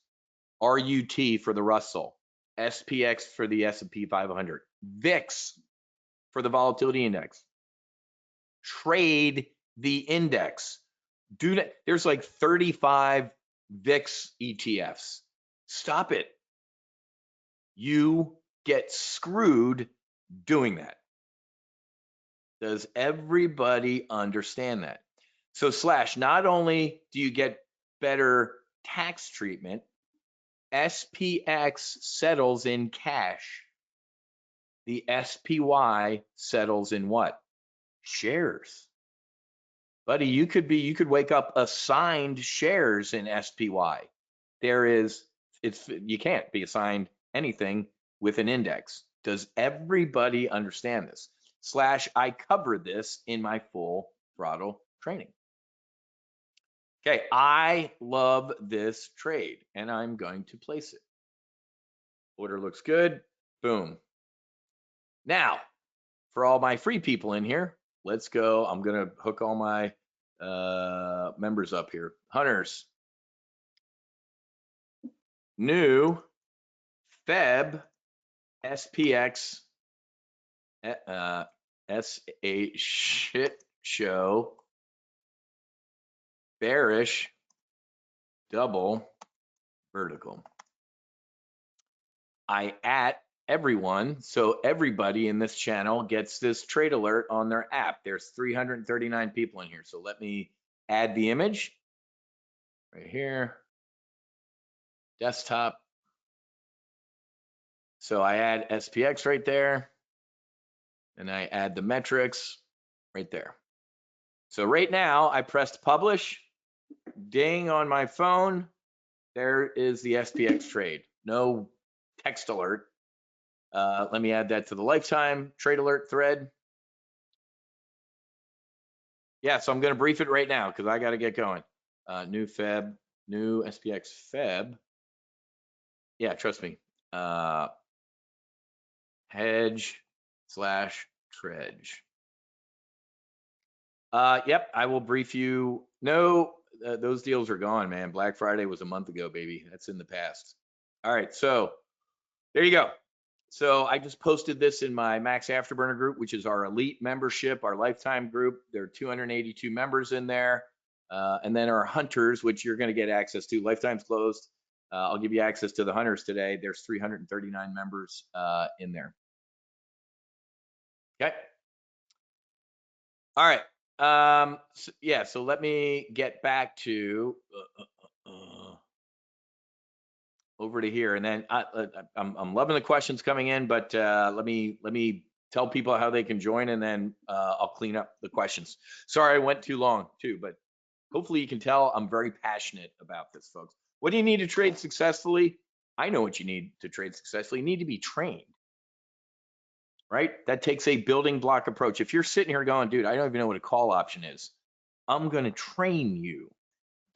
RUT for the Russell, SPX for the S&P 500, VIX for the volatility index, trade the index. There's like 35 VIX ETFs. Stop it. You get screwed doing that. Does everybody understand that? So Slash, not only do you get better tax treatment, SPX settles in cash. The SPY settles in what? Shares. Buddy, you could wake up assigned shares in SPY. You can't be assigned anything with an index. Does everybody understand this? Slash, I covered this in my full throttle training. Okay, I love this trade and I'm going to place it. Order looks good. Boom. Now, for all my free people in here, let's go. I'm going to hook all my members up here. Hunters, new Feb SPX S8 shit show bearish double vertical. I at everyone, so everybody in this channel gets this trade alert on their app. There's 339 people in here, so let me add the image right here, desktop. So I add SPX right there, and I add the metrics right there. So right now I pressed publish, ding on my phone, there is the SPX trade. No text alert. Let me add that to the lifetime trade alert thread. Yeah, so I'm going to brief it right now because I got to get going. New Feb, new SPX Feb. Yeah, trust me. Hedge / Tredge. Yep, I will brief you. No, those deals are gone, man. Black Friday was a month ago, baby. That's in the past. All right, so there you go. So I just posted this in my Max Afterburner group, which is our elite membership, our lifetime group. There are 282 members in there. And then our hunters, which you're going to get access to. Lifetime's closed. I'll give you access to the hunters today. There's 339 members in there. Okay. All right. So let me get back to over to here, and then I'm loving the questions coming in, but let me tell people how they can join, and then I'll clean up the questions. Sorry I went too long too, but hopefully you can tell I'm very passionate about this, folks. What do you need to trade successfully? I know what you need to trade successfully. You need to be trained, right? That takes a building block approach. If you're sitting here going, dude, I don't even know what a call option is, I'm going to train you.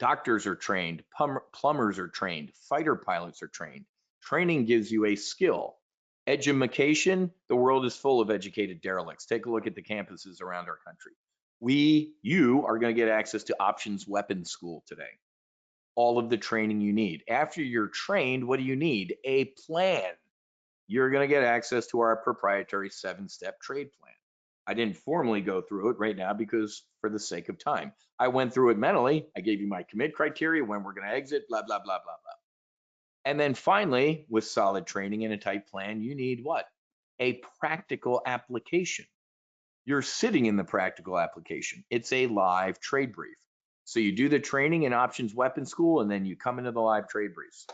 Doctors are trained, plumbers are trained, fighter pilots are trained. Training gives you a skill. Education, the world is full of educated derelicts. Take a look at the campuses around our country. You are going to get access to Options Weapons School today. All of the training you need. After you're trained, what do you need? A plan. You're going to get access to our proprietary 7-step trade plan. I didn't formally go through it right now because for the sake of time. I went through it mentally. I gave you my commit criteria, when we're going to exit, blah, blah, blah, blah, blah. And then finally, with solid training and a tight plan, you need what? A practical application. You're sitting in the practical application. It's a live trade brief. So you do the training in Options Weapons School, and then you come into the live trade briefs.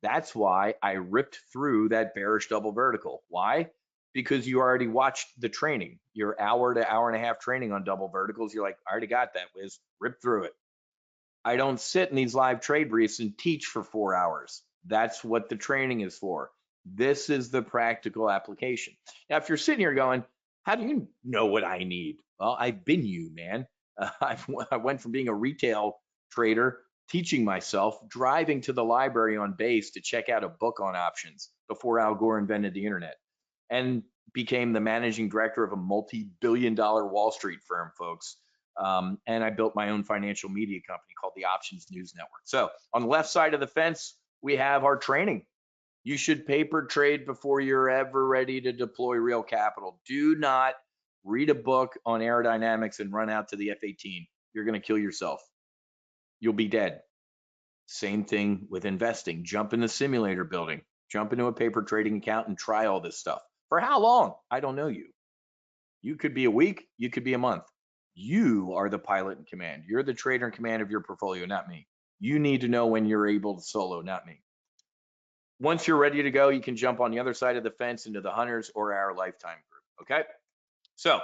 That's why I ripped through that bearish double vertical. Why? Because you already watched the training, your hour to hour and a half training on double verticals. You're like, I already got that, Wiz. Rip through it. I don't sit in these live trade briefs and teach for 4 hours. That's what the training is for. This is the practical application. Now, if you're sitting here going, how do you know what I need? Well, I've been you, man. I went from being a retail trader, teaching myself, driving to the library on base to check out a book on options before Al Gore invented the internet, and became the managing director of a multi-billion-dollar Wall Street firm, folks. And I built my own financial media company called the Options News Network. So on the left side of the fence, we have our training. You should paper trade before you're ever ready to deploy real capital. Do not read a book on aerodynamics and run out to the F-18. You're going to kill yourself. You'll be dead. Same thing with investing. Jump in the simulator building. Jump into a paper trading account and try all this stuff. For how long? I don't know you. You could be a week. You could be a month. You are the pilot in command. You're the trader in command of your portfolio, not me. You need to know when you're able to solo, not me. Once you're ready to go, you can jump on the other side of the fence into the hunters or our lifetime group. Okay. So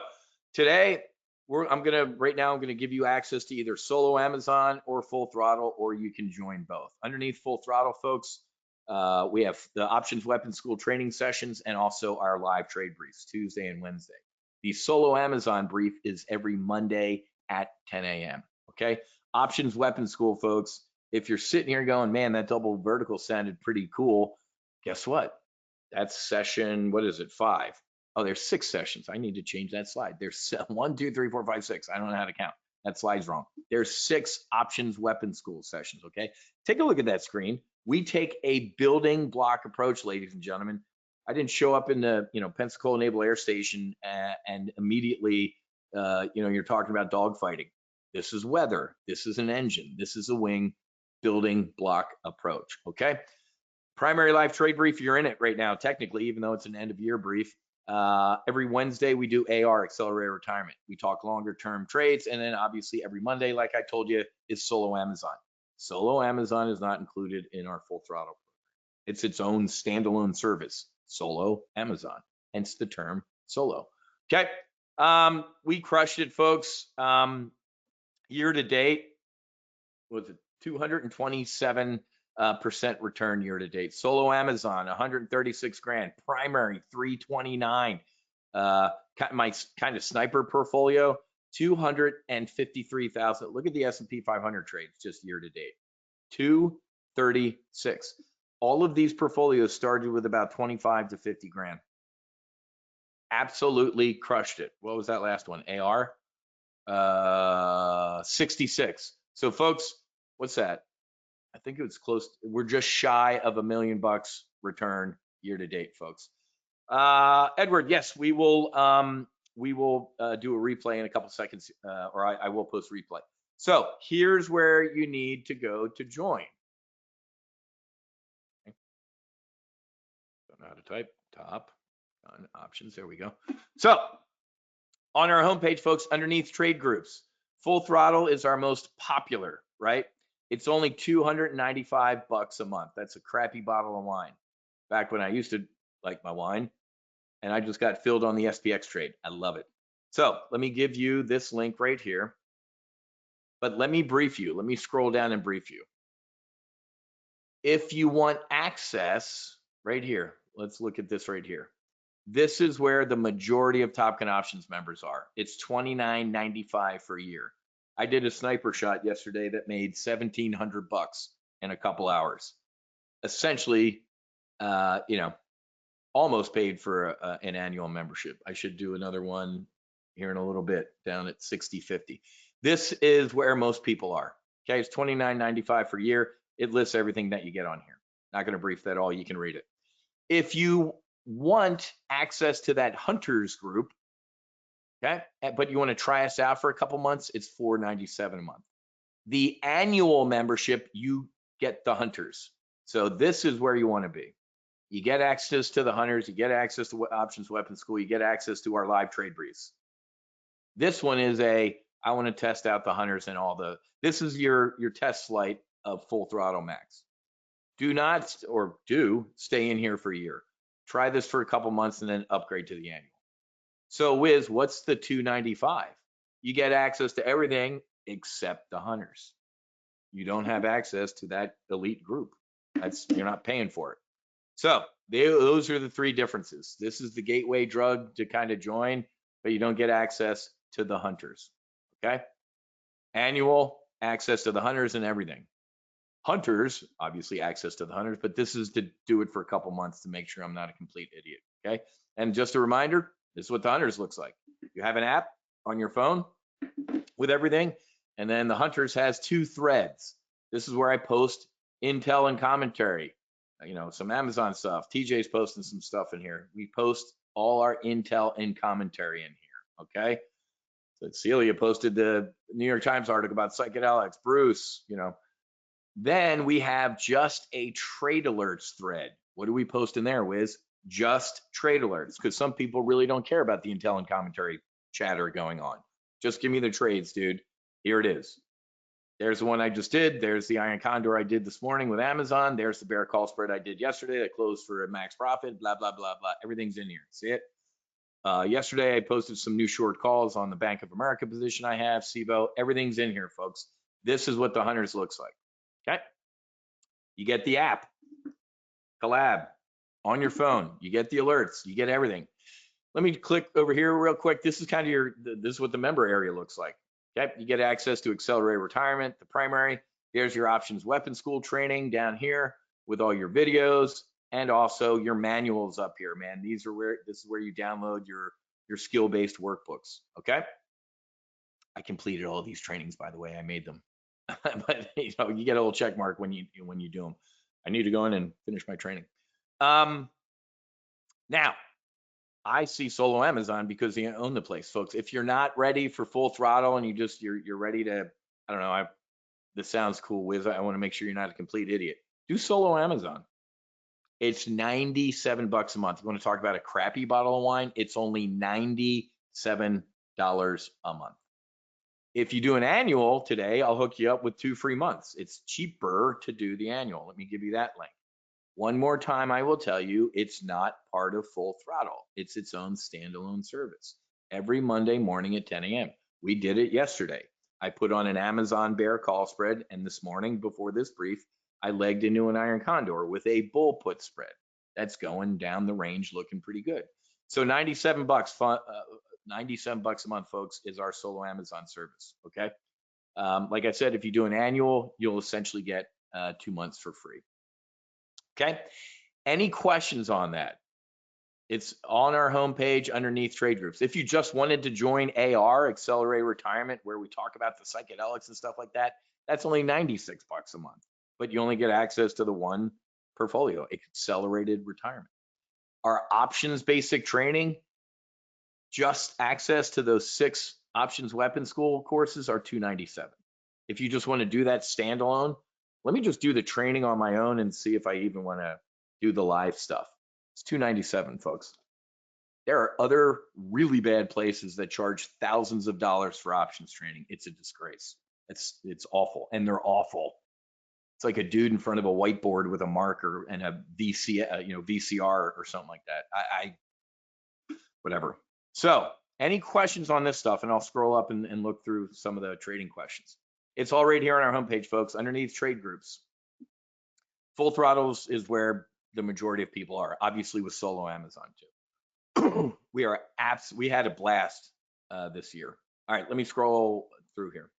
today, I'm gonna give you access to either solo Amazon or full throttle, or you can join both. Underneath full throttle, folks, we have the Options Weapons School training sessions and also our live trade briefs Tuesday and Wednesday. The solo Amazon brief is every Monday at 10 a.m. Okay. Options Weapons School, folks. If you're sitting here going, man, that double vertical sounded pretty cool. Guess what? That's session, what is it, 5? Oh, there's 6 sessions. I need to change that slide. There's 1, 2, 3, 4, 5, 6. I don't know how to count. That slide's wrong. There's 6 Options Weapons School sessions, okay? Take a look at that screen. We take a building block approach, ladies and gentlemen. I didn't show up in the, Pensacola Naval Air Station and immediately, you're talking about dogfighting. This is weather. This is an engine. This is a wing. Building block approach, okay? Primary live trade brief, you're in it right now, technically, even though it's an end of year brief. Every Wednesday, we do AR, Accelerated Retirement. We talk longer term trades. And then obviously every Monday, like I told you, is Solo Amazon. Solo Amazon is not included in our full throttle program. It's its own standalone service, Solo Amazon, hence the term solo. Okay, we crushed it, folks. Year to date, was it 227% return year to date. Solo Amazon, 136 grand. Primary, 329. My kind of sniper portfolio, 253,000. Look at the S&P 500 trades just year to date, 236. All of these portfolios started with about 25 to 50 grand. Absolutely crushed it. What was that last one? AR? 66. So folks, what's that? I think it was close. We're just shy of $1 million return year to date, folks. Edward, yes, we will do a replay in a couple seconds, or I will post replay. So here's where you need to go to join. Okay. Don't know how to type. Top on options. There we go. So on our homepage, folks, underneath trade groups, Full Throttle is our most popular, right? It's only $295 a month. That's a crappy bottle of wine. Back when I used to like my wine, and I just got filled on the SPX trade. I love it. So let me give you this link right here. But let me brief you. Let me scroll down and brief you. If you want access right here, let's look at this right here. This is where the majority of Top Gun Options members are. It's $29.95 for a year. I did a sniper shot yesterday that made $1,700 in a couple hours. Essentially, almost paid for an annual membership. I should do another one here in a little bit, down at $60.50. This is where most people are. Okay, it's $29.95 for a year. It lists everything that you get on here. Not going to brief that all. You can read it. If you want access to that hunters group, okay, but you want to try us out for a couple months, it's $4.97 a month. The annual membership, you get the hunters. So this is where you want to be. You get access to the hunters, you get access to Options Weapons School, you get access to our live trade briefs. This one is I want to test out the hunters and this is your test flight of Full Throttle Max. Do stay in here for a year. Try this for a couple months and then upgrade to the annual. So Wiz, what's the $295? You get access to everything except the hunters. You don't have access to that elite group. You're not paying for it. So those are the three differences. This is the gateway drug to kind of join, but you don't get access to the hunters. Okay? Annual, access to the hunters and everything. Hunters, obviously access to the hunters, but this is to do it for a couple months to make sure I'm not a complete idiot. Okay? And just a reminder, this is what the hunters looks like. You have an app on your phone with everything, and then the hunters has 2 threads. This is where I post intel and commentary, some Amazon stuff. TJ's posting some stuff in here. We post all our intel and commentary in here, okay? So Celia posted the New York Times article about psychedelics, Bruce, Then we have just a trade alerts thread. What do we post in there, Wiz? Just trade alerts, because some people really don't care about the intel and commentary chatter going on. Just give me the trades, dude. Here it is. There's the one I just did. There's the Iron Condor I did this morning with Amazon. There's the bear call spread I did yesterday that closed for a max profit, blah, blah, blah, blah. Everything's in here. See it? Yesterday, I posted some new short calls on the Bank of America position I have, SIBO. Everything's in here, folks. This is what the hunters looks like. Okay? You get the app, Collab, on your phone. You get the alerts. You get everything. Let me click over here real quick. This is kind of this is what the member area looks like. Okay, you get access to Accelerated Retirement, the primary. There's your Options Weapons School training down here with all your videos and also your manuals up here, man. This is where you download your skill-based workbooks. Okay. I completed all of these trainings, by the way. I made them, but you get a little check mark when you do them. I need to go in and finish my training. Now, I see solo Amazon because you own the place, folks. If you're not ready for full throttle and you're ready to, I don't know, this sounds cool, Wiz. I want to make sure you're not a complete idiot. Do solo Amazon. It's $97 a month. You want to talk about a crappy bottle of wine? It's only $97 a month. If you do an annual today, I'll hook you up with 2 free months. It's cheaper to do the annual. Let me give you that link. One more time, I will tell you, it's not part of Full Throttle. It's its own standalone service. Every Monday morning at 10 a.m. We did it yesterday. I put on an Amazon bear call spread, and this morning before this brief, I legged into an Iron Condor with a bull put spread. That's going down the range looking pretty good. So $97 a month, folks, is our solo Amazon service, okay? Like I said, if you do an annual, you'll essentially get 2 months for free. Okay, any questions on that? It's on our homepage underneath trade groups. If you just wanted to join AR, Accelerated Retirement, where we talk about the psychedelics and stuff like that, that's only $96 a month, but you only get access to the one portfolio, Accelerated Retirement. Our options basic training, just access to those 6 Options Weapons School courses are $297. If you just want to do that standalone, let me just do the training on my own and see if I even want to do the live stuff. It's $297, folks. There are other really bad places that charge thousands of dollars for options training. It's a disgrace. It's awful, and they're awful. It's like a dude in front of a whiteboard with a marker and a VCR or something like that. Whatever. So, any questions on this stuff? And I'll scroll up and look through some of the trading questions. It's all right here on our homepage, folks, underneath trade groups. Full Throttles is where the majority of people are, obviously with solo Amazon too. we had a blast this year. All right, let me scroll through here.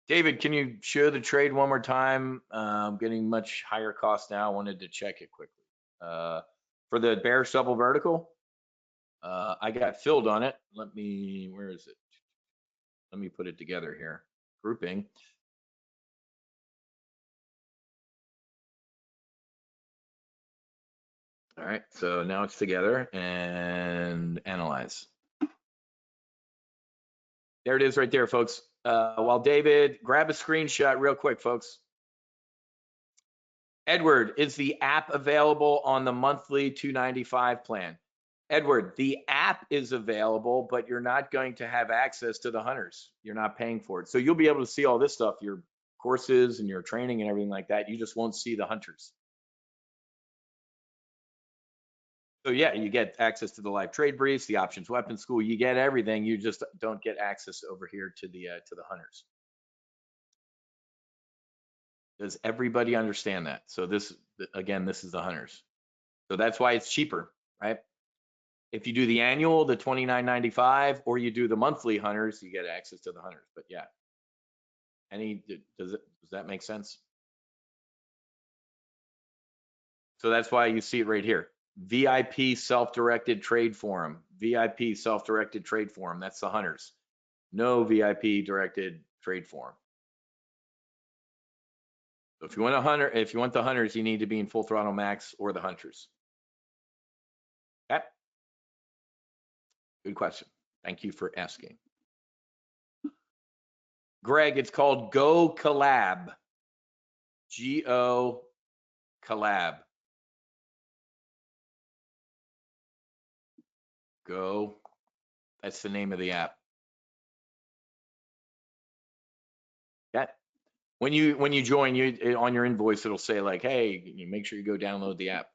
David, can you show the trade one more time? I'm getting much higher cost now. I wanted to check it quickly. For the bearish double vertical, I got filled on it. Where is it? Let me put it together here. Grouping. All right, so now it's together and analyze. There it is right there, folks. While David, grab a screenshot real quick, folks. Edward, is the app available on the monthly $295 plan? Edward, the app is available, but you're not going to have access to the hunters. You're not paying for it. So you'll be able to see all this stuff, your courses and your training and everything like that. You just won't see the hunters. So yeah, you get access to the live trade briefs, the options weapons school, you get everything. You just don't get access over here to the hunters. Does everybody understand that? So this, again, this is the hunters. So that's why it's cheaper, right? If you do the annual, the $29.95, or you do the monthly hunters, you get access to the hunters. But yeah, does that make sense? So that's why you see it right here. VIP self-directed trade forum, VIP self-directed trade forum. That's the hunters. No VIP directed trade forum. So if you want the hunters, you need to be in full throttle max or the hunters. Okay. Good question. Thank you for asking. Greg, it's called Go Collab. Go Collab. Go. That's the name of the app. Yeah. When you join, on your invoice, it'll say like, hey, you make sure you go download the app.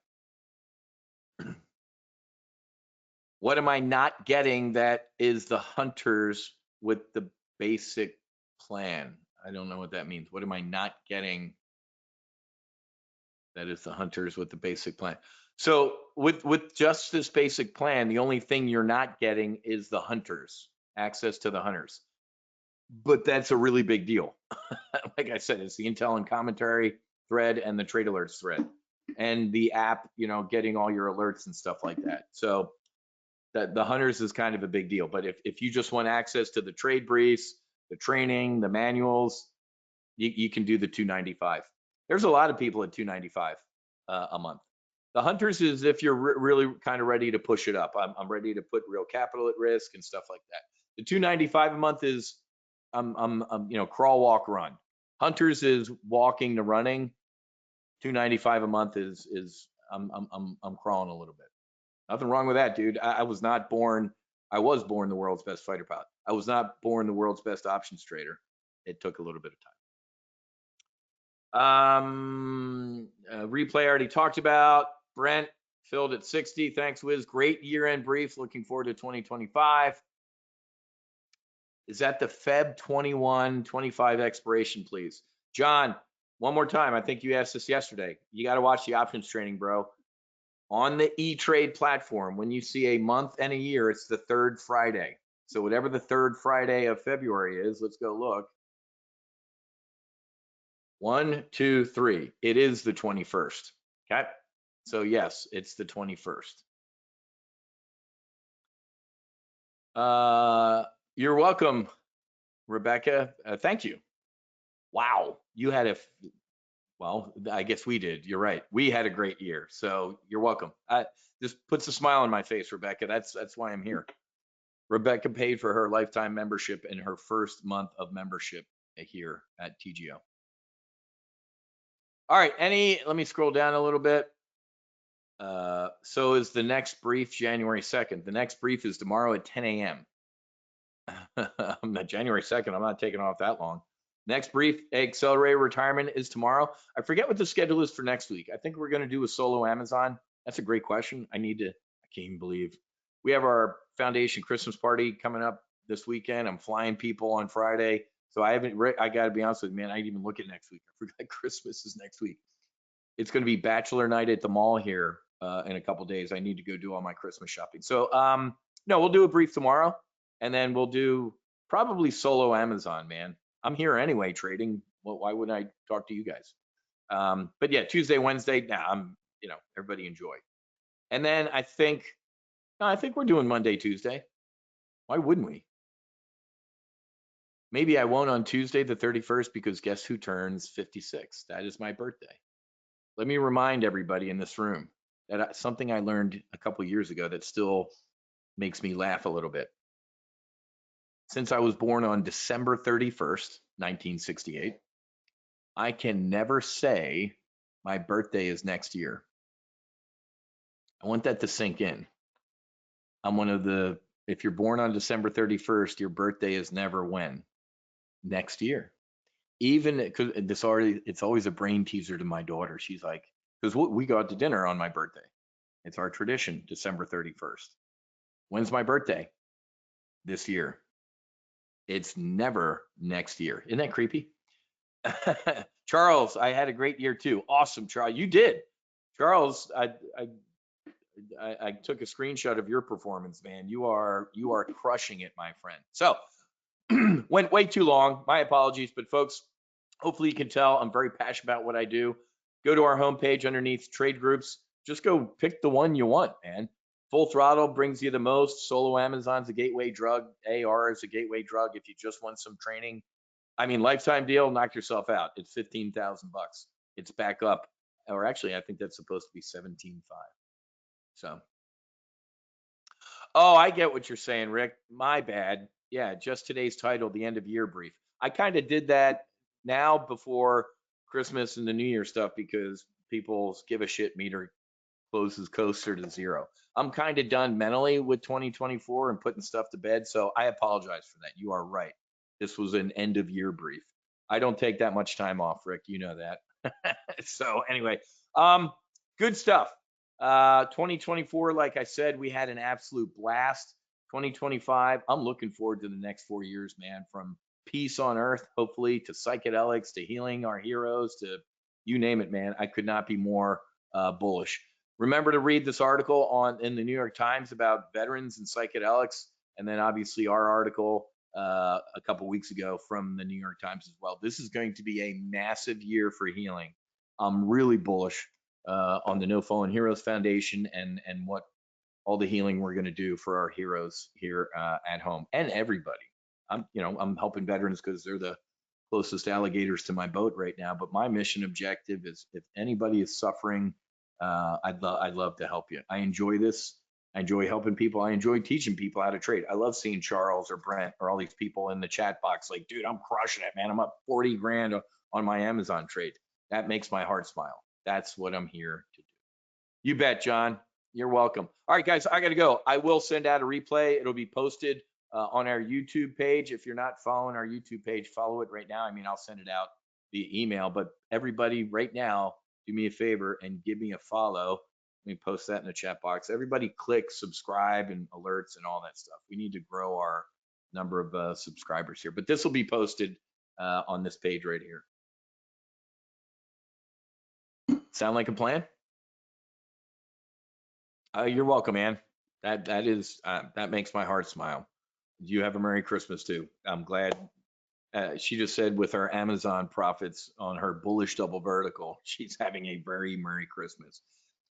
What am I not getting that is the hunters with the basic plan? I don't know what that means. What am I not getting that is the hunters with the basic plan? So with just this basic plan, the only thing you're not getting is the hunters, access to the hunters. But that's a really big deal. Like I said, it's the intel and commentary thread and the trade alerts thread and the app, getting all your alerts and stuff like that. So the hunters is kind of a big deal. But if you just want access to the trade briefs, the training, the manuals, you can do the $295. There's a lot of people at $295 a month. The hunters is if you're really kind of ready to push it up. I'm ready to put real capital at risk and stuff like that. The $295 a month is crawl, walk, run. Hunters is walking to running. $295 a month is I'm crawling a little bit. Nothing wrong with that, dude. I was born the world's best fighter pilot. I was not born the world's best options trader. It took a little bit of time. Replay I already talked about. Brent filled at 60. Thanks, Wiz. Great year-end brief. Looking forward to 2025. Is that the Feb 21-25 expiration, please? John, one more time. I think you asked this yesterday. You got to watch the options training, bro. On the E-Trade platform, when you see a month and a year, it's the third Friday. So whatever the third Friday of February is, let's go look. 1, 2, 3. It is the 21st. Okay. So yes, it's the 21st. You're welcome, Rebecca. Thank you. Wow, you had well, I guess we did. You're right. We had a great year. So you're welcome. Just puts a smile on my face, Rebecca. That's why I'm here. Rebecca paid for her lifetime membership in her first month of membership here at TGO. All right, let me scroll down a little bit. So is the next brief January 2nd? The next brief is tomorrow at 10 a.m. I'm not January 2nd. I'm not taking off that long. Next brief, accelerator retirement is tomorrow. I forget what the schedule is for next week. I think we're going to do a solo Amazon. That's a great question. I can't even believe we have our foundation Christmas party coming up this weekend. I'm flying people on Friday. So I got to be honest with you, man, I didn't even look at next week. I forgot Christmas is next week. It's going to be bachelor night at the mall here in a couple days. I need to go do all my Christmas shopping. So no, we'll do a brief tomorrow, and then we'll do probably solo Amazon, man. I'm here anyway trading. Well, why wouldn't I talk to you guys? But yeah, Tuesday, Wednesday, now I'm, everybody enjoy. And then I think we're doing Monday, Tuesday. Why wouldn't we? Maybe I won't on Tuesday, the 31st, because guess who turns 56? That is my birthday. Let me remind everybody in this room that something I learned a couple years ago that still makes me laugh a little bit. Since I was born on December 31st, 1968, I can never say my birthday is next year. I want that to sink in. I'm one of the, if you're born on December 31st, your birthday is never when? Next year. Even because it's always a brain teaser to my daughter. She's like, because we go out to dinner on my birthday. It's our tradition, December 31st. When's my birthday? This year. It's never next year. Isn't that creepy? Charles, I had a great year too. Awesome, Charles. You did. Charles, I took a screenshot of your performance, man. You are crushing it, my friend. So went way too long. My apologies, but folks, hopefully you can tell I'm very passionate about what I do. Go to our homepage underneath trade groups. Just go pick the one you want, man. Full Throttle brings you the most. Solo Amazon's a gateway drug. AR is a gateway drug. If you just want some training, I mean, lifetime deal, knock yourself out. It's 15,000 bucks. It's back up, or actually, I think that's supposed to be 17.5. So, oh, I get what you're saying, Rick. My bad. Yeah, just today's title, the end of year brief. I kind of did that now before Christmas and the New Year stuff because people's give a shit meter closes closer to zero. I'm kind of done mentally with 2024 and putting stuff to bed. So I apologize for that. You are right. This was an end of year brief. I don't take that much time off, Rick. You know that. So anyway, good stuff. 2024, like I said, we had an absolute blast. 2025, I'm looking forward to the next 4 years, man, from peace on earth, hopefully, to psychedelics, to healing our heroes, to you name it, man. I could not be more bullish. Remember to read this article in the New York Times about veterans and psychedelics, and then obviously our article a couple weeks ago from the New York Times as well. This is going to be a massive year for healing. I'm really bullish on the No Fallen Heroes Foundation and what all the healing we're going to do for our heroes here at home and everybody. I'm helping veterans because they're the closest alligators to my boat right now. But my mission objective is if anybody is suffering, I'd love to help you. I enjoy this. I enjoy helping people. I enjoy teaching people how to trade. I love seeing Charles or Brent or all these people in the chat box like, dude, I'm crushing it, man. I'm up 40 grand on my Amazon trade. That makes my heart smile. That's what I'm here to do. You bet, John. You're welcome. All right, guys, I got to go. I will send out a replay. It'll be posted on our YouTube page. If you're not following our YouTube page, follow it right now. I mean, I'll send it out via email, but everybody right now, do me a favor and give me a follow. Let me post that in the chat box. Everybody click subscribe and alerts and all that stuff. We need to grow our number of subscribers here, but this will be posted on this page right here. Sound like a plan? You're welcome, man. That makes my heart smile. You have a Merry Christmas too. I'm glad. She just said with our Amazon profits on her bullish double vertical, she's having a very Merry Christmas.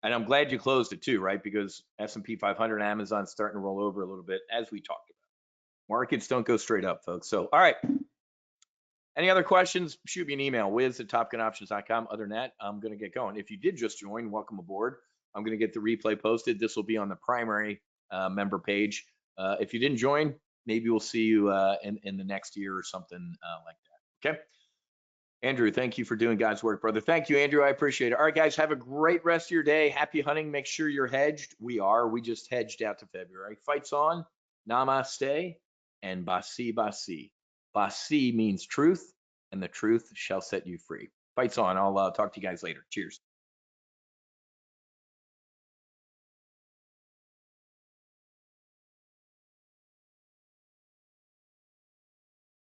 And I'm glad you closed it too, right? Because S&P 500 Amazon's starting to roll over a little bit, as we talked about. Markets don't go straight up, folks. So, all right. Any other questions? Shoot me an email, wiz@topgunoptions.com. Other than that, I'm going to get going. If you did just join, welcome aboard. I'm going to get the replay posted. This will be on the primary member page. If you didn't join, maybe we'll see you in the next year or something like that. Okay. Andrew, thank you for doing God's work, brother. Thank you, Andrew. I appreciate it. All right, guys, have a great rest of your day. Happy hunting. Make sure you're hedged. We are. We just hedged out to February. Fights on. Namaste and Basi Basi. Basi means truth, and the truth shall set you free. Fights on. I'll talk to you guys later. Cheers.